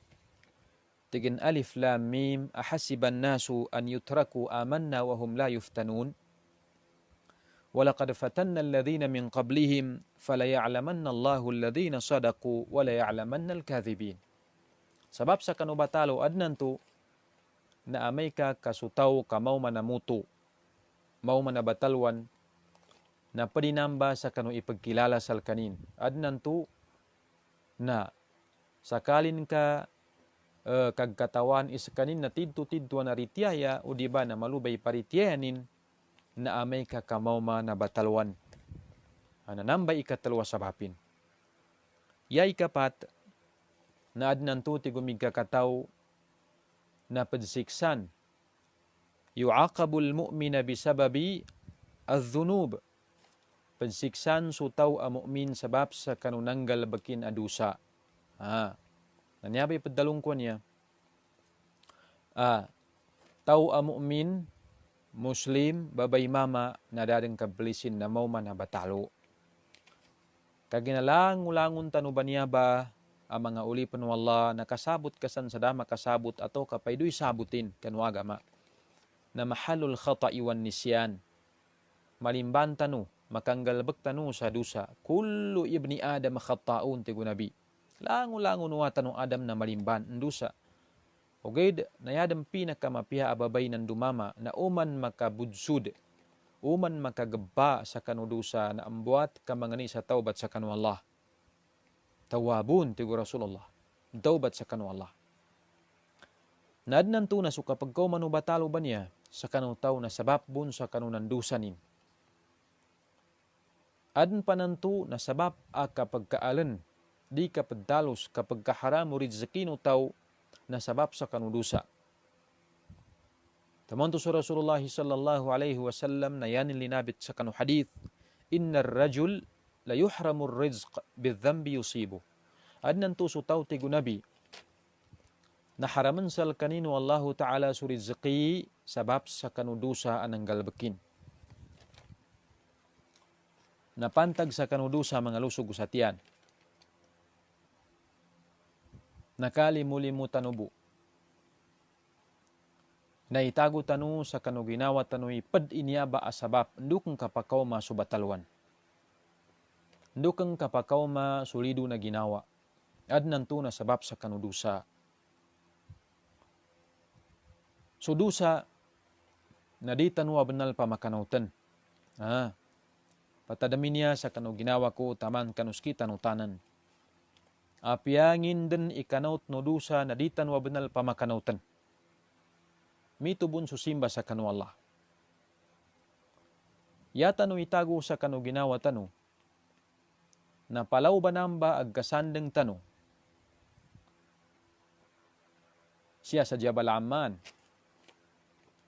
tigin alif lam mim ahasiban nasu an yutraku amanna wa hum la yuftanun walaqad fatanna alladhina min qablihim falaya'lamanna Allahu alladhina sadaqu walaya'lamanna al-kadhibin. Sabab sa kanu batalo adnanto na amay ka kasutaw kamaw manamuto mau manabatalwan na padinamba sa kanu ipagkilala sal kanin. Adnanto na sakalin ka kagkatawan is kanin na tidto na rityaya o diba na malubay parityayanin na amay ka kamaw manabatalwan. Ananambay ikatalwa sabapin. Yay kapat na adnanto ti gumigkakataw na padsiksan yu'aqabul mu'mina bisababi adh-dhunub. Padsiksan sutaw a mu'min sabab sa kanunanggal bakin adusa. Nanyabay padalong ko niya. Taw a mu'min Muslim babay mama na dadang kablisin na mau man batalo. Kaginalangulangon tanuban niya ba ang mga ulipan ng Allah nakasabot kasan sa dama kasabot ato kapaydoy sabutin kanwagama na mahalul khata'i wan nisyan malimban tanu makanggalbek tanu sa dusa kullu ibni adam khata'un ti gunabi langulangon wa tanu adam na malimban dusa oged nayadam pinakamapiha ababay ng dumama na uman makabudsud uman makagaba sa kanudusa na ambuat kamangani sa taubat sa kanu Allah. Tawabun ti Rasulullah. Taubat sa kanu Allah. Nadnan to na so kapag ko manubatalo ba niya sa kanu tao na sabab bun sa kanu nandusanin. Adn pananto na sabab a kapag kaalan di kapag dalos kapag kaharam o rizakino tao na sabab sa kanudusa. Tamanto sa Rasulullah sallallahu alaihi wasallam na yanin linabit sa kanu hadith, inna rajul la yuhramur rizq bidhambi yusibu. Adnan to so tao ti gunabi na haraman sal kanino Allahu Ta'ala su rizqi sabab sa kanudusa anang galbakin. Napantag sa kanudusa mga lusog sa tiyan. Nakalimulimu tanubo. Na itago tanu sa kanu ginawa tanu ipad inyaba asabab ndukang kapakaw masubatalwan. Ndukang kapakaw masulido na ginawa. Adnan to na sabab sa kanudusa. Sudusa na di tanu abanal pamakanautan. Patadamin niya sa kanu ginawa ko taman kanuski tanutanan. Apiangin din ikanaut no dusa na di tanu abanal pamakanautan. mitubun susimba sa kanu Allah. Ya tanu itago sa kanu ginawa tanu, na palaw ba namba agkasandeng tanu, siya sa Jabal Amman,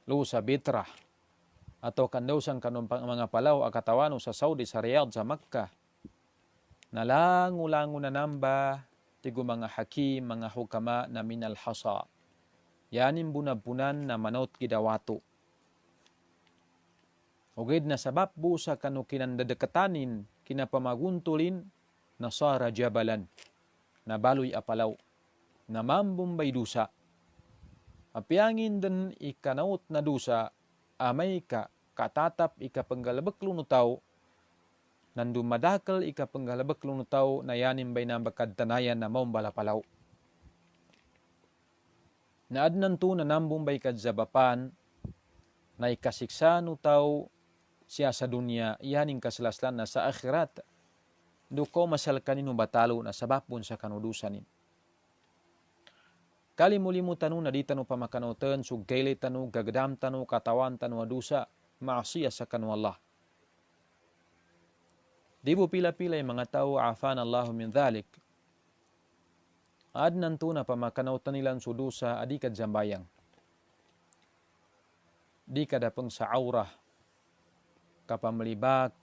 lu sa Bitrah, atau kandausan kanong mga palaw akatawano sa Saudi, sa Riyadh, sa Makkah, nalangu-langu na namba, tigo mga hakim, mga hukama na minal hasa. Yanin bunabunan na manot gidawato. Ugid na sabab busa kanu kinandadekatanin, kinapamaguntulin, nasara jabalan, nabaloy apalaw, namambumbay dusa. Apiangin din ikanaut na dusa, amay ka katatap ikapanggalabak lunutaw, nandumadakal ikapanggalabak lunutaw na yanin bay na bakadtanayan na maumbalapalaw. Naadnan to na nambumbay kadzabapan, na ikasiksa nutaw siya sa dunya, yaning kasalaslan na sa akhirat, duko masal kanino batalo na sabapon sa kanudusanin. Kalimulimu tanu na di tanu pamakanoten, suggaili tanu, gagadam tanu, katawan tanu adusa, maasiya sa kanu Allah. Di bu pila-pila yung mga tao, afan Allahu min dhalik. Adnan to na pamakanoten nilang sudusa, adikad zambayang. Di kadapeng sa aurah, kapamlibak,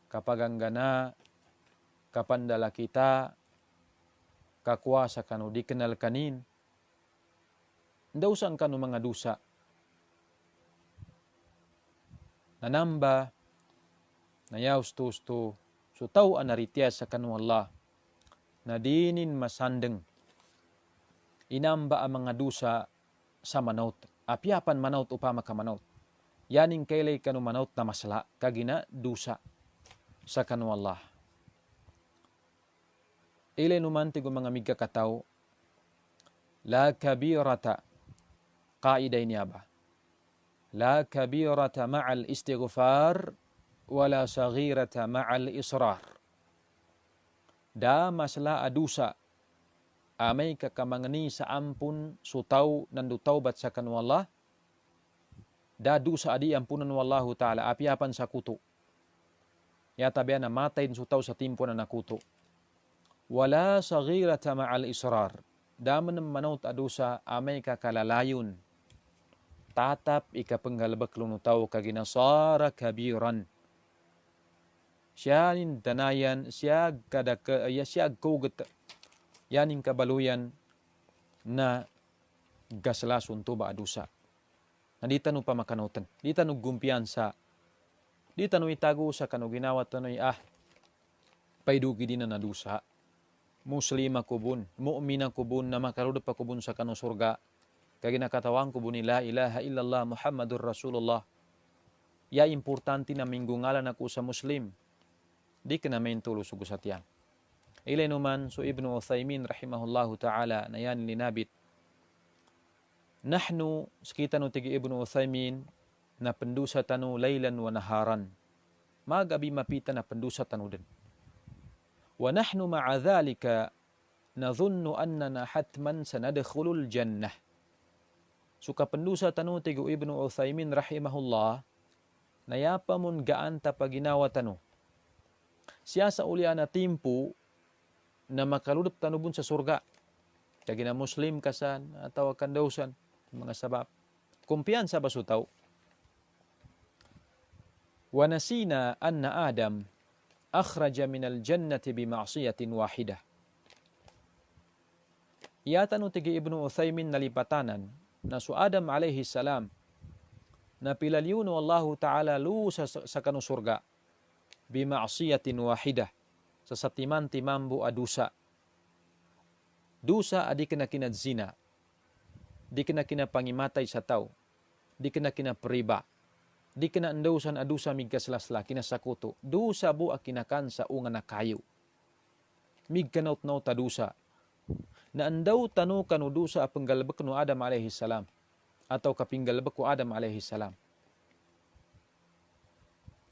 kapaganggana, kapandala kita, kakuasa kanu dikenal kanin, daw sang kanu mga dusa, nanamba, nayaus-tusto, sutaw anaritias sa kanu Allah, na dinin masandeng, inamba ang mga dusa sa manaut, apiapan manaut upama ka manaut. Yaning kailay kanu manaut na masala, kagina dusa sa kanu Allah. Ilay numantig mga migkakataw, la kabirata, kaiday niya ba? La kabirata ma'al istighfar, wala saghirata ma'al israr. Da masala adusa, amay kakamangani sa ampun sutaw nandutaw bat sa kanu Allah, da dusa adi ampunan wallahu ta'ala, apiapan sa kuto. Yata biya na matayin sutaw sa timpo na nakuto. Wala saghirata ma'al israr. Daman ng manaut adusa, amay kakalalayon. Tatap ikapanghalabak lunutaw kaginasara kabiran. Siya nin danayan, siya agkugat, yaning kabaluyan na gaslasun to ba adusa. Na di tanu pamakanutan, di tanu gumpiyansa, di tanu itago sa kanu ginawa tanoy paydugi din na nadusa. Muslima kubun, mu'mina kubun, na makarudap pa kubun sa kanu surga. Kaginakatawang kubun ni la ilaha illallah Muhammadur Rasulullah. Ya importante na mingungalan ako sa Muslim. Di ka na main tulo sugusat yan. Ilay numan so Ibnu Uthaymin rahimahullahu ta'ala na yan linabit. Nahnu, sekita no tigi Ibnu Uthaymin, na pendusa tanu laylan wa naharan. Magabi mapita na pendusa tanu din. Wa nahnu ma'a dhalika nadhunnu annana hatman sanadkhulul jannah. Suka pendusa tanu tigi Ibnu Uthaymin rahimahullah, nayapa mun gaan tapaginawa tanu. Siya sa ulian na timpu na makaludup tanubun sa surga. Kagi na Muslim kasan atau kandausan mga sabab. Kumpiyansa basutaw. Wa nasina anna Adam akhraja minal jannati bima'siyatin wahidah. Iyatan tigi Ibnu Uthaymin nalipatanan na su Adam alaihi salam na pilaliyuno Allahu ta'ala lu sa kanu surga bima'siyatin wahidah sa satiman-timambu adusa. Dusa adi kena kinadzina, di kena pangimatay sa tao, di kena priba, di kena endausan adusa migkaslasla kinasakuto, dusa bu akinakan sa unga na kayo. Migkanaut-naut adusa, na andaw tanu kanu dusa apenggalbek nu Adam alaihi salam, atau kapinggalbek ku Adam alaihi salam.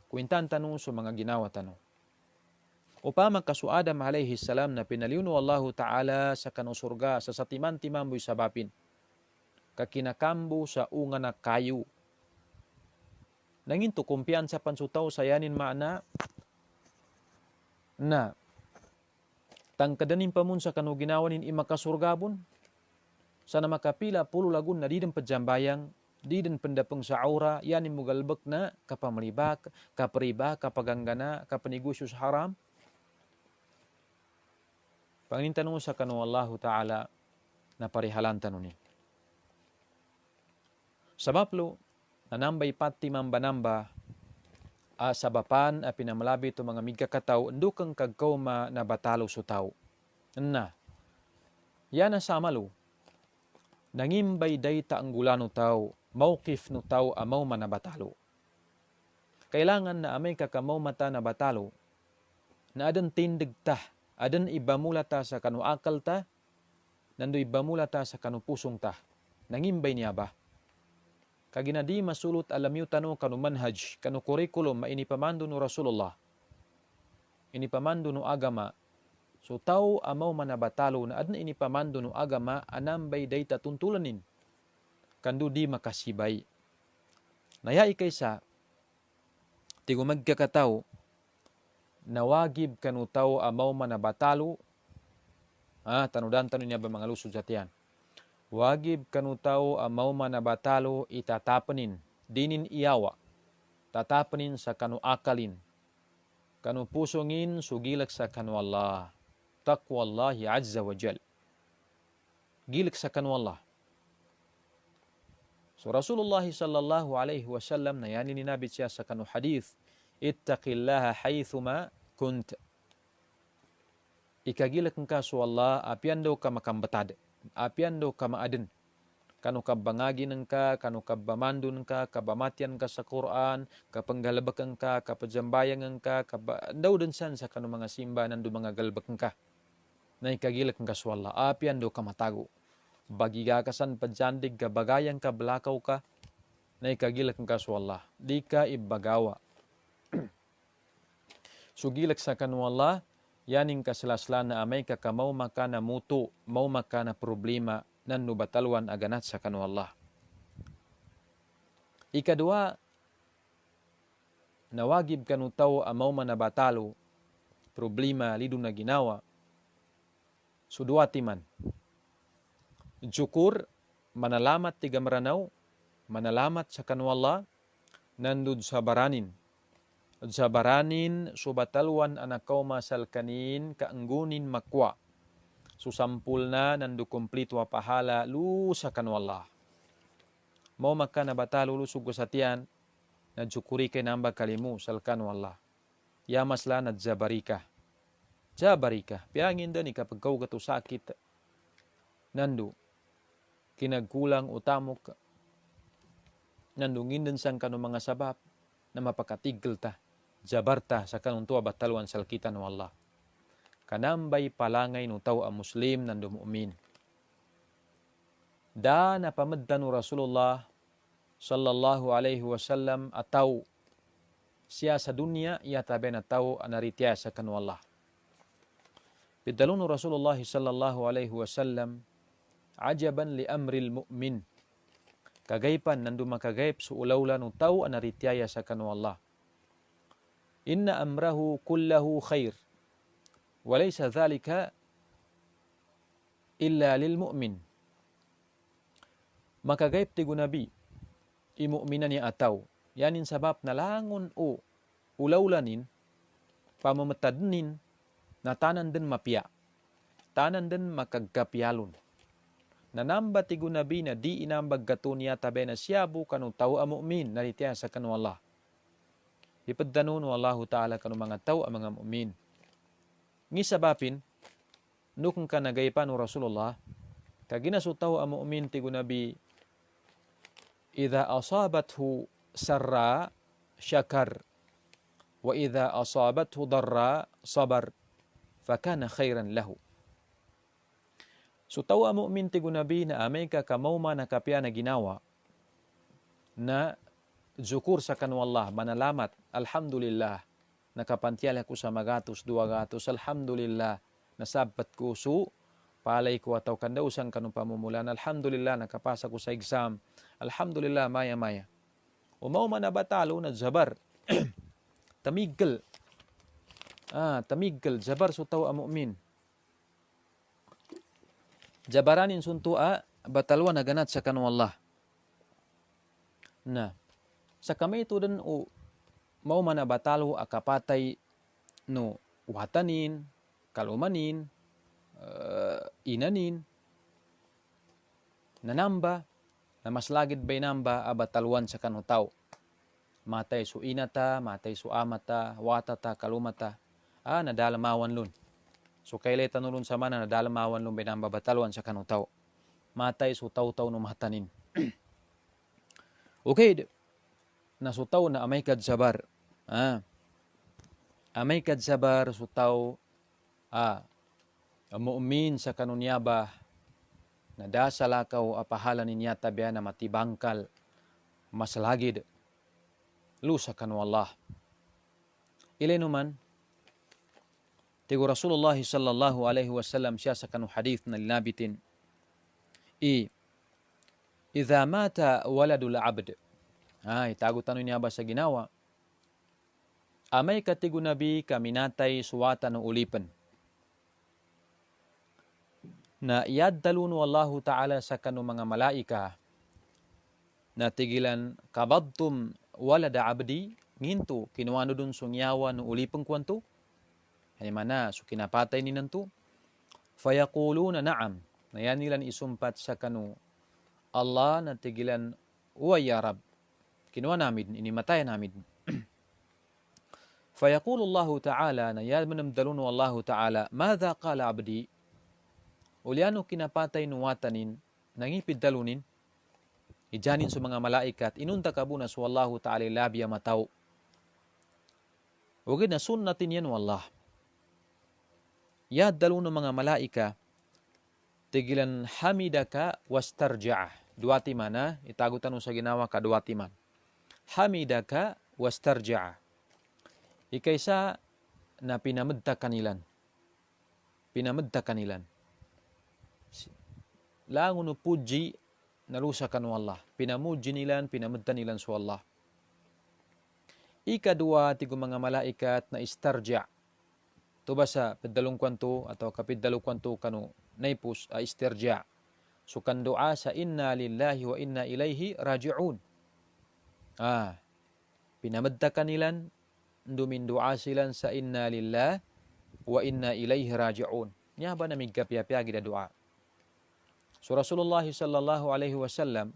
Kuintan tanu so mga ginawa tanu. Upama kasu Adam alaihi salam na pinaliuno Allahu ta'ala sa kanu surga sa satiman-timamboy sabapin. kakinakambo sa unga na kayo. Nangin to kumpiyansa pansutaw sayanin maana na tangkadanin pa mun sa kanu ginawanin imakasurgabon sana makapila pulo lagun na didin pajambayang didin pendapeng sa aura yanin mugalbek na kapameribak kaperiba kapaganggana kapanegosyo sa haram. Pangintanong sa kanu Allah Ta'ala na parihalan tanuni. Sabab lo, nanambay pati mambanamba sabapan a pinamalabi ito mga migkakataw endukang kagkaw na batalo su tao. Na, yana sama lo, nangimbay dayta ang gulano tao, mawkif no tao amaw manabatalo. Kailangan na amay kakamaw mata na batalo, na adan tindig ta, adan ibamula ta sa kanu akal ta, nando ibamula ta sa kanu pusong ta. Nangimbay niya ba? Kaginadi masulot alam yu tano kanu manhaj, kanu kurikulum mainipamandu no Rasulullah. Inipamandu no agama. So tao amaw manabatalo na adna inipamandu no agama anambay dayta tuntulanin. Kandu di makasibay. Naya ikaysa, tigo magkakataw, nawagib kanu tao amaw manabatalo. Tanudan niya ba mga lusod sa tiyan. Wagib kanu tao amaw manabatalo itatapanin, dinin iyawa, tatapanin sa kanu akalin, kanu pusongin sugilak sa kanu Allah, taqwa Allahi azza wa jal. Gilak sa kanu Allah. So Rasulullah sallallahu alaihi wasallam na yani ninabit siya sa kanu hadith, ittaqillaha haythuma kunt. Ikagilak ka su Allah, apian daw ka makambatad. Apian do kamaadin. Kanu kabangagi ng ka, kanu kabamandun ka, kabamatian ka sa Quran, kapanggalabakan ka, kapajambayang ka, daw din san sa kanu mga simba nandu mga galbakan ka. Na ikagilak ng kaswala, apian do kamatago. Bagigakasan pajandig ka, bagayang ka, belakaw ka, na ikagilak ng kaswala. Di ka ibagawa. Sugilak sa kanu Allah, yaning kasalaslan na amay kakamaw maka na muto, mau maka na problema nan nubatalwan aganat sa kanu Allah. Ikadua, nawagib kanu tao amaw manabatalo, problema lidu na ginawa, suduatiman. Jukur, manalamat tiga maranaw, manalamat sa kanu Allah, nandud sa baranin. Zabaranin subatalwan anakaw masalkanin kaanggunin makwa. Susampul na nandu kumplito pahala lusa kanu Allah. Mau maka na batalo lusug satian na jukuri kay namba kalimu salkanu Allah. Yamasla na jabarika. Jabarika. Piangin dan kapag kau gato sakit nandu kinagkulang utamok nandu ngindan sang kanu mga sabab na mapakatigil ta. Jabarta sa kanuntua batalwan salkitan ng Allah. Kanambay palangay no tao ang Muslim nandu mu'min. Da napamaddan no Rasulullah sallallahu alaihi wasallam ataw siya sa dunya iya tabi na tao anaritya sa kanu Allah. Bidalun no Rasulullah sallallahu alaihi wasallam ajaban li amril mu'min. Kagaypan nandu makagayp su ulawla no tao anaritya sa kanu Allah. Inna amrahu kullahu khair. Walaysa dhalika illa lil mu'min. Makagayp tigo nabi, imu'minan niya ataw. Yanin sabab na langon o ulawlanin, pamamatadnin, na tanan din mapya. Tanan din makagkapyalon. Nanamba tigo nabi na di inambag gato niya tabi na siyabu kanu tao a mu'min, naritya sa kanu Allah. Ipaddanon wa Allah Ta'ala kanu mga tao ang mga mu'min. Ngisabapin, nukong kanagaypan o Rasulullah, kaginasutaw ang mu'min tigo nabi, idha asabathu sarra syakar, wa idha asabathu darra sabar, fakana khairan lahu. Sutaw ang mu'min tigo nabi na amay ka kamawma na kapya na ginawa, na zukur sa kanu Allah, manalamat, alhamdulillah, nakapantyal ako sa magatos, 200, alhamdulillah, nasabat ko su palay ko ataw kandausan kanu pamumulan. Alhamdulillah nakapasa ko sa exam. Alhamdulillah maya-maya. Umaw man na batalo na zabar. Tamiggal. Tamiggal. Zabar sutaw ang mu'min. Jabaranin suntua batalwa na ganat sa kanu Allah. Na, sa kamay ito din mau man na batalo akapatay no watanin, kalumanin, inanin, nanamba, na mas lagid bay namba abatalwan sa kanutaw. Matay su inata, matay su amata, watata, kalumata, nadalamawan lun. So kailay tanulun sa mana nadalamawan lun bay namba batalwan sa kanutaw. Matay su taw-taw no mahatanin. Okay, nasutaw na amay kad sabar. Amay kad sabar sutaw mu'min sa kanunyaba na dasalakaw apahalan niya tabiya na matibangkal maslagid lusa kanu Allah. Ilay numan tigo Rasulullah sallallahu alaihi wasallam siya sa kanu hadith na linabitin idha mata waladul abd. Itago tanong niya ba sa ginawa? Amay katigo nabi kaminatay suwata ng ulipan. Na iyaddalunu Allahu Ta'ala sa kanu mga malaika na tigilan kabadtum walada abdi nginto kinuano dun sungyawa ng ulipang kwanto. Ay mana so kinapatay ni nanto. Fayaquluna na'am. Na yan nilan isumpat sa kanu Allah na tigilan uwa ya Rab. Kinuha namin, inimatay namin. Fayaqulu Allahu Ta'ala na yan manamdalunu Allahu Ta'ala madha qala abdi. Uliano kinapatay nuwatanin, nangipid dalunin, ijanin sa mga malaikat, inunta kabuna sa Wallahu Ta'ala labia mataw. Wagid na sunnatin yan wallah. Yad dalu ng mga malaika, tigilan hamidaka wastarja'ah. Duwati mana, itago tanong sa ginawa ka duwati man. Hamidaka wastarja'ah. Ikaysa na pinamedta kanilan. Pinamedta kanilan. Langun puji nalusa kanu Allah. Pinamuji nilan, pinamedta nilan su Allah. Ikadua, tigo mga malaikat na istarja'. Ito ba sa pedalong kwanto atau kapidalo kwanto kanu naipus istirja'. So kan doa sa inna lillahi wa inna ilaihi raji'un. Pinamedta kanilan, dumin doa silan sa inna lillahi wa inna ilaihi raji'un. Nya ba na migkapya-pya gida doa. So Rasulullah sallallahu alaihi wasallam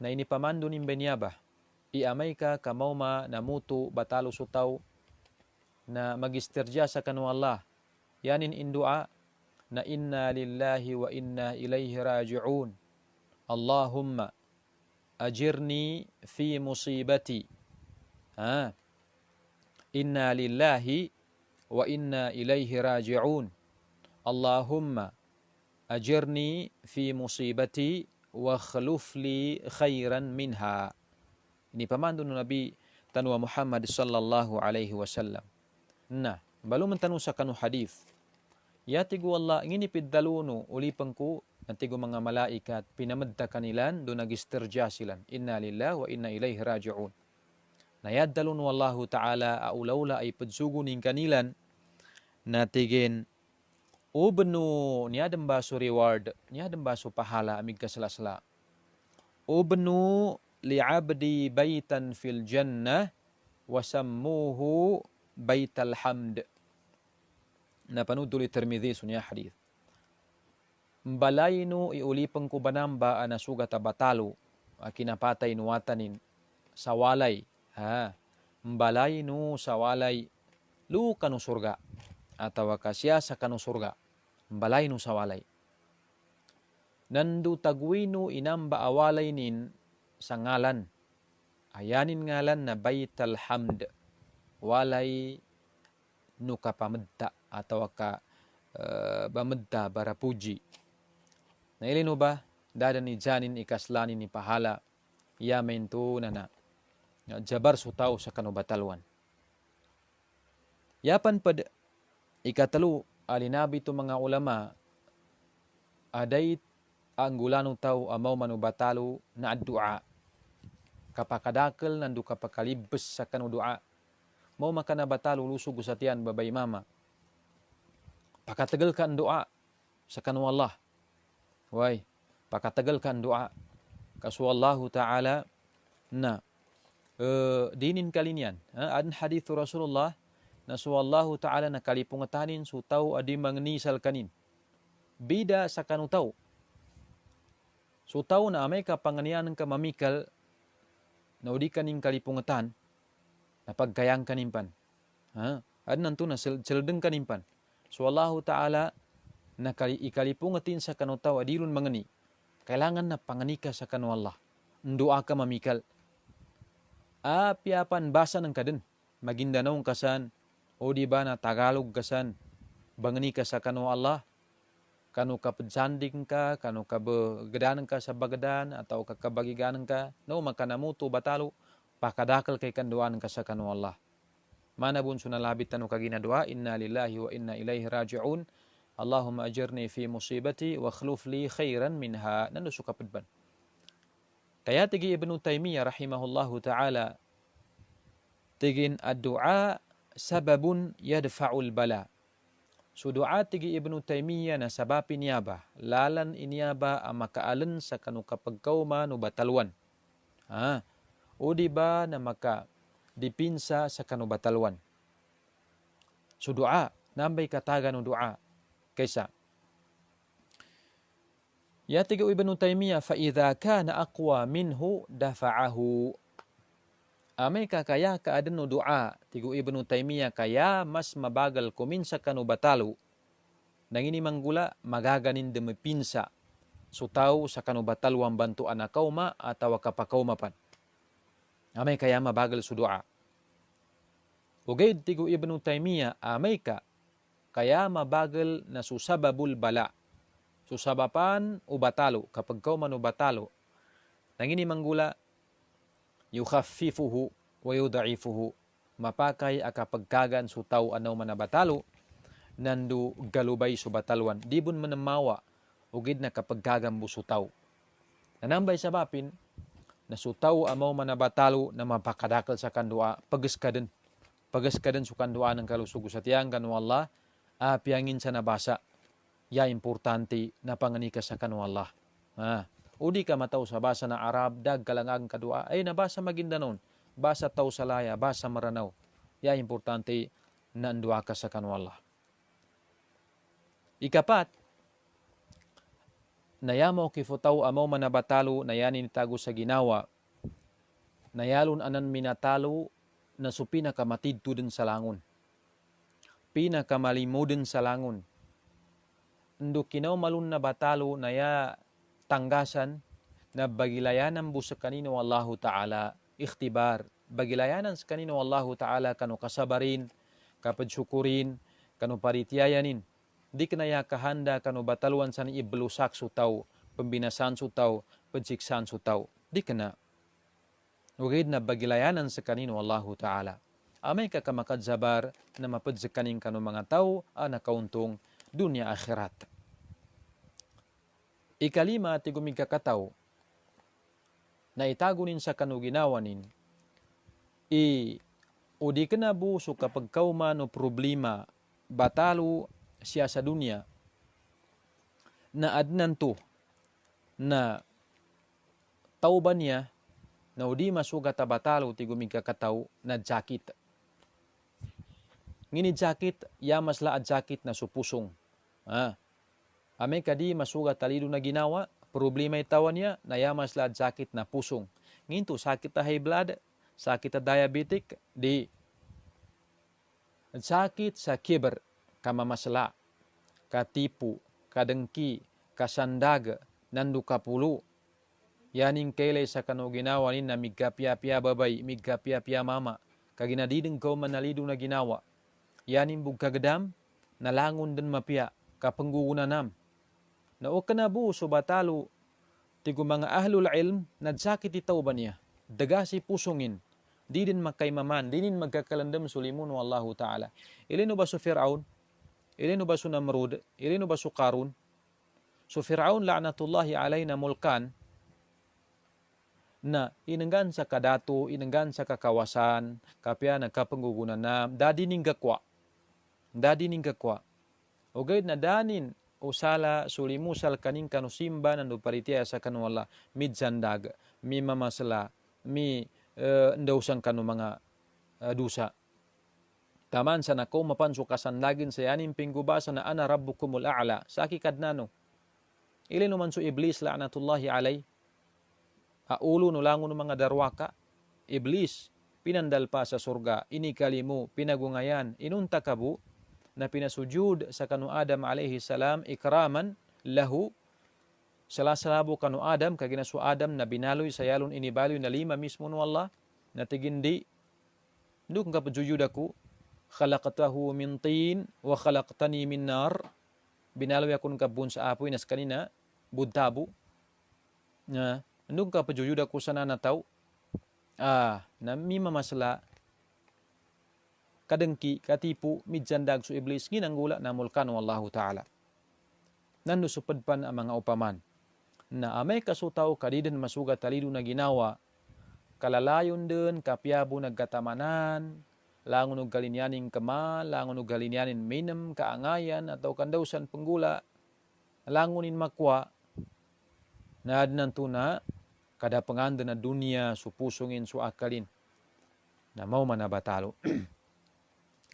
na inipamando nin benyaba iamay ka kamauma namutu batalo sutaw na magistirja sa kanu Allah. Yanin indua na inna lillahi wa inna ilaihi raji'un. Allahumma ajirni fi musibati. Inna lillahi wa inna ilaihi raji'un. Allahumma ajirni fi musibati wa khluf li khairan minha. Ini pamando ng Nabi tanwa Muhammad sallallahu alaihi wasallam. Na, balu mentanu sa kanu hadith. Yatigo Allah ngini piddaluno ulipang ko nantigo mga malaikat pinamedta kanilan do nagistirja silan. Inna lillahi wa inna ilaihi raji'un. Nayaddalun wallahu ta'ala aulawla ay padsugunin kanilan natigin ubnu niadam baso reward, niadam baso pahala amig kasalasla. Ubnu li'abdi baitan fil jannah wasammuhu baital hamd. Napanuduli Tirmidhi sunya hadith. Mbalayno iulipang ko banamba na sugat batalo kinapatay nuwatanin sa walay. Mbalayno sa walay lu kanu surga atau kasya sa kanu surga. Mbalayno sa walay. Nandu tagwino inamba awalay nin sa ngalan. Ayanin ngalan na baital hamd. Walay nukapamedta atau ka bamedta bara puji. Nailino ba? Dada ni janin ikaslanin ni pahala. Yamen tu nana. Jabar sutaw sa kanubatalwan. Yapan pad ikatalu alinabi to mga ulama, aday anggulano tao amaw manubatalu na addu'a. Kapakadakal nandu kapakalibes sa kanu du'a. Mau makana batalu lusug usatian babay mama. Pakatagal ka ang doa sa kanu Allah. Way, pakatagal ka ang doa. Kasu Allah Ta'ala na dinin kalinian. Adn hadithu Rasulullah na su Allah Ta'ala na kalipungatanin su tau adi mangnisal kanin. Bida sa kanu tau. Su tau na amay ka panganian ka mamikal na udi kaning kalipungatan na pagkayang kanimpan. Adn nanto na seldeng kanimpan. So Allah Ta'ala na ikalipungatin sa kanu tau adilun mangani. Kailangan na panganika sa kanu Allah. Ndua ka mamikal. Apiapan basa ng kaden. Magindanao kasan. O di ba na Tagalog kasan. Bangani ka sa kanu Allah. Kanu kapadsanding ka. Kanu kabagadan ka sa bagadan. Atau kakabagiganan ka. No makanamuto batalo. Pakadakal kay kanduan ka sa kanu Allah. Mana bun sunalabit tanu kaginadua. Inna lillahi wa inna ilaihi raji'un. Allahumma ajirni fi musibati wa khluf li khairan minha. Nando suka pedban. Kaya tigi Ibnu Taimiyah rahimahullahu ta'ala. Tigin ad-du'a sababun yadfa'ul bala. So du'a tigi Ibnu Taimiyah na sabapin yaba. Lalan inyaba ang makaalan sa kanu kapagkauma no batalwan. O diba na maka dipinsa sa kanu batalwan. So du'a. Nambay kataga no du'a. Kaysa. Ya tiga Ibnu Taimiyah fa idza kana aqwa minhu dafa'ahu. Amay kaya kaadan no du'a tiga Ibnu Taimiyah kaya mas mabagal kuminsa kanu batalu. Nangini manggula magaganin de mapinsa. Sutaw sa kanu batalwang bantu anakauma ataw kapakauma pan. Amay kaya mabagal su du'a. Ugaid tiga Ibnu Taimiyah amay kaya mabagal na susababul bala. Susabapan ubatalo. Kapag kau manubatalo, nangini manggula, yukhaffifuhu wa yuda'ifuhu. Mapakay akapagkagan su tau anaw manabatalo, nandu galubay su batalwan. Dibun manamawa, ugid na kapagkagan bu su tau. Nanambay sabapin, na su tau amaw manabatalo na mapakadakal sa kandua, pagaskadan. Pagaskadan su kandua ng kalusugo sa tiyang kanu Allah, apiangin sa nabasa. Ya importante na panganika sa kanu Allah. Udi ka mataw sa basa na Arab, dag kalangang kadua, ay nabasa magindanon, basa taw salaya, basa maranaw. Ya importante na andua ka sa kanu Allah. Ikapat, nayamaw kifutaw amaw manabatalo, nayanin tago sa ginawa, nayalon anan minatalo, na su pinakamatidto din sa langon. Pinakamalimudin sa langon. Ndo kinaw malun na batalo na ya tanggasan na bagilayanan bu sa kanino Allahu Ta'ala ikhtibar. Bagilayanan sa kanino Allahu Ta'ala kanu kasabarin, kapadsyukurin, kanu paritiyayanin. Di kanaya kahanda kanu batalwan sa ni iblusak su tau, pembinasan su tau, pensiksan su tau. Di kana. Ugid na bagilayanan sa kanino Allahu Ta'ala. Amay ka kamakadzabar na mapadzakanin kanu mga tao nakauntong dunia akhirat. Ikalima ti gumigkakataw na itagunin sa kanu ginawanin udi ka na buso kapag kauma no problema batalo siya sa dunia na adnan to na tauban niya na udi masuga ta batalo ti gumigkakataw na jakit. Ngini jakit yamas la jakit na supusong. Amay kadi masuga talido na ginawa, problema itawan niya, na yamas la jakit na pusong. Nginto sakit na high blood, sakit na diabetic, di sakit sa kiber, kamamasla, katipu, kadengki, kasandag, nandu kapulo. Yaning kailay sa kanu ginawa ni na migkapya-pya babay, migkapya-pya mama, kaginadideng ko manalido na ginawa. Yanin bugkagadam, nalangon din mapya, kapanggugunanam. Na o kanabu so batalo, tigo mga ahlul ilm, nadsakit itaw ba niya? Dagasi pusungin, di din makaimaman, di din magkakalandam sulimun wa Allahu Ta'ala. Ilino ba so Fir'aun? ilinu basu Namrud, ilinu basu Qarun. So Fir'aun la'natullahi alaina mulkan na inenggan sa kadatu, inenggan sa kakawasan, kapya nagkapanggugunan na dadi ningga kwa. Ogay na danin usala sulimusal kaning kanusimba nandu paritia sa kanuwala midsandag, mi mamasala, mi ndausan kanu mga dusa. Taman sa nako mapansukasan lagin sa yanin pinggubasa na ana rabbukumul a'la. Saki kadnano. Ilin naman so Iblis la'natullahi alay. Aulo no lango no mga darwaka. Iblis pinandal pa sa surga. Inikali mo pinagungayan. Inunta kabu na pinasujud sa kanu Adam alayhi salam ikraman lahu. Salasalabo kanu Adam kagina su Adam na binaloy sa yalon inibaloy na lima mismo no Allah. Natigindi. Nduk nga pajujud ako. Khalaqtahu min tin wa khalaqtani min nar. Binaloy akon kabun sa apoy nas kanina budtabu. Na andung ka pajujud ako sana nataw. Na mimamasla kadengki katipu midjandag su Iblis ginanggula na mulkan wallahu ta'ala. Nando supadpan ang mga upaman. Na amay kasutaw kadiden masuga talido na ginawa. Kalalayon din kapyabo nagkatamanan. Langon og galinyaning kemal, langon og galinyanin minum, kaangayan, atau kandausan penggula, langonin makwa, na adnan tuna, kada penganda na dunia, su pusungin, su akalin, na mau manabatalo.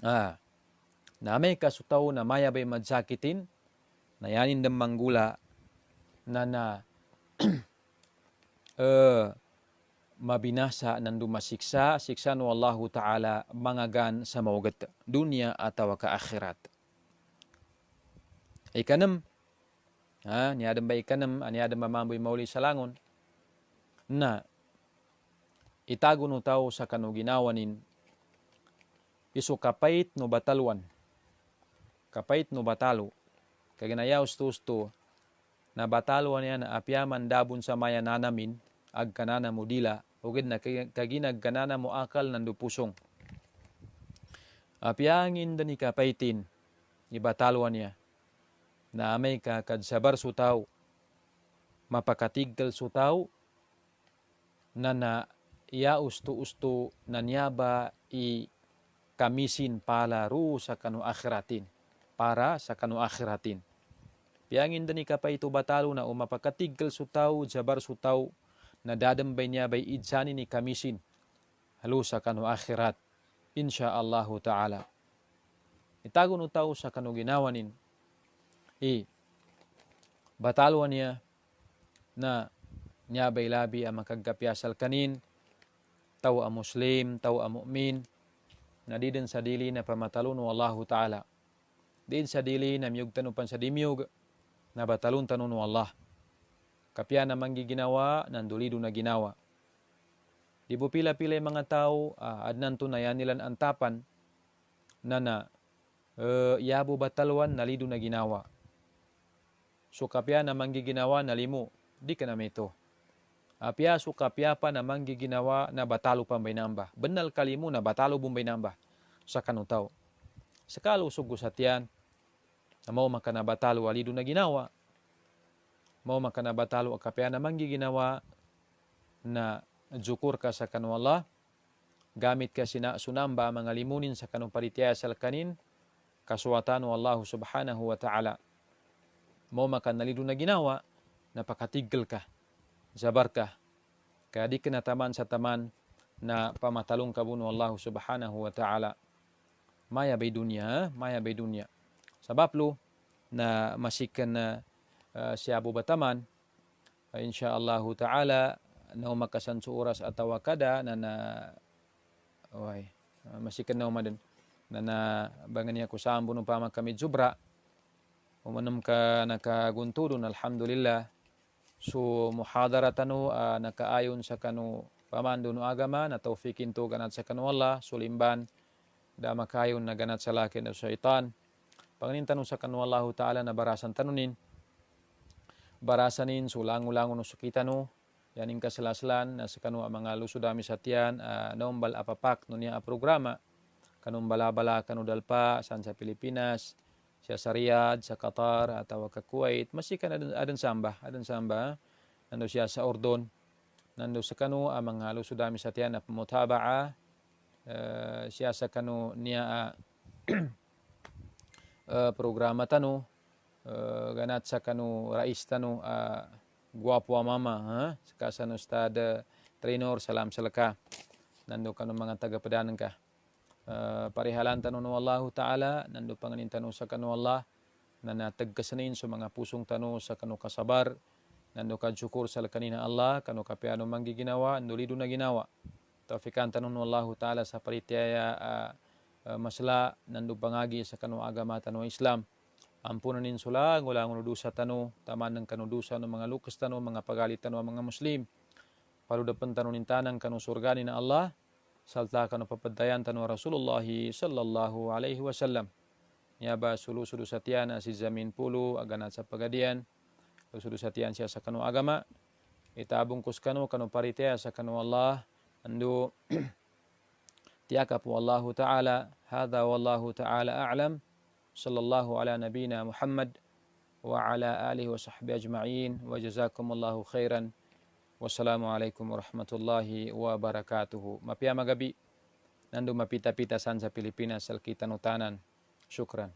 Na may kasutaw na maya bay madsakitin, na yanin dem manggula, na mabinasa nandu masiksa, siksa no Allah Ta'ala mangagan sa maugat dunia atau ke akhirat. Ikanem, ni adam ba ikanem, ani adam mamamboy mauli sa langon, na itago no tao sa kanu ginawanin, isu kapait no batalwan, kapait no batalo, kaginayaw sto na batalwan yan na apyaman dabun sa maya nanamin, ag kanana mo dila, ugid na kaginag kanana mo akal nandu pusong. Apyangin dani kapaitin, ibatalwan niya, na amay ka kadsabar sutaw, mapakatiggal sutaw, na iya usto na niyaba i kamisin palaru sa kanu akhiratin, para sa kanu akhiratin. Piyangin dani kapaito batalo na umapakatiggal sutaw, jabar sutaw, na dadambay niya bay idsani ni kamisin halu sa kanu akhirat insyaallah ta'ala. Itago no tao sa kanu ginawanin batalwan niya na niya bay labi ang makagkapyasal kanin tao a muslim, tao a mu'min na di din sa dili na pamatalon no Allah ta'ala. Din sa dili na miyug tanupan sa dimyug na batalon tanon no Allah. Kapya na manggiginawa, nandulido na ginawa. Di po pila-pila mga tao, adnan to na yan nilan antapan, na yabo batalwan, nalido na ginawa. So kapya na manggiginawa, nalimo, di ka na ito. Apya, so kapya pa na manggiginawa, na batalo pambay namba. Benal kalimu na batalo bumbay namba sa kanutaw. Sakalo sugo sa tiyan, na mau maka na batalo, alido na ginawa. Mau maka na batalo kapya na manggiginawa na jukur ka sa kanu Allah, gamit ka sunamba mga limunin sa kanu paritya sal kanin, kasuwatan Allah subhanahu wa ta'ala. Mau maka nalido na ginawa, napakatigil ka, zabar ka, kaya di kinataman sa taman na pamatalong kabuno Allah subhanahu wa ta'ala. Maya bay dunya. Sabab lo na masikan na si Abu Bataman, insyaallah ta'ala, na umakasan sa oras at wakada masikan na umadan, na bangan niya ko sa ambo nung pamag kami jubra, umanam ka nakaguntudon, alhamdulillah, so muhadaratan nakaayon sa kanu pamando no agama, na taufikin to ganat sa kanu Allah, sulimban, da makayon na ganat sa lakin na syaitan, panganintan sa kanu Allah ta'ala na barasan tanunin, barasanin sulango-lango no sukita no yaning kasalaslan na sa kanu mga lusudami sa tiyan naumbal apapak no niya a programa kanong balabala kanu dalpa san sa Pilipinas siya sa Riyadh, sa Qatar, atau ke Kuwait, masih kan adan samba, nando siya sa Urdun, nando sa kanu amang halu sudah misatian ap mutabaa, siya sa kanu niya programa tanu, ganat sa kanu rais tanu guapo mama, sekasa no stade trainer salam seleka, nando kanu mga taga-padanan ka. Parihalan tanu no Allah Ta'ala, nando panganin tanu sa kanu Allah, na natagkasanin sa mga pusong tanu sa kanu kasabar, nando kadsyukur sa kanina Allah, kanu kapiano manggiginawa, nulido na ginawa. Taufikan tanu no Allah Ta'ala sa paritaya masla, nando pangagi sa kanu agama tanu Islam. Ampunan insula, ngulang dusa tanu, taman ng kanu dusa ng mga lukas tanu, mga pagalit tanu mga Muslim. Paludapan tanu nintanang kanu surgani na Allah, salta kanu papadayan tanu Rasulullah sallallahu alaihi wasallam. Nyaba sulu-sulu satiana si zamin pulu aganat sa pagadian, sulu satian siya sa kanu agama, itabungkus kanu paritea sa kanu Allah, andu tiakapu Allahu Ta'ala, hadha wallahu Ta'ala a'lam. Sallallahu ala nabina Muhammad wa ala alihi wa sahbihi ajma'in wa jazakumullahu khairan. Wassalamualaikum warahmatullahi wabarakatuh. Mapia magabi, nando mapita-pita san sa Pilipinas, salkitan utanan. Syukran.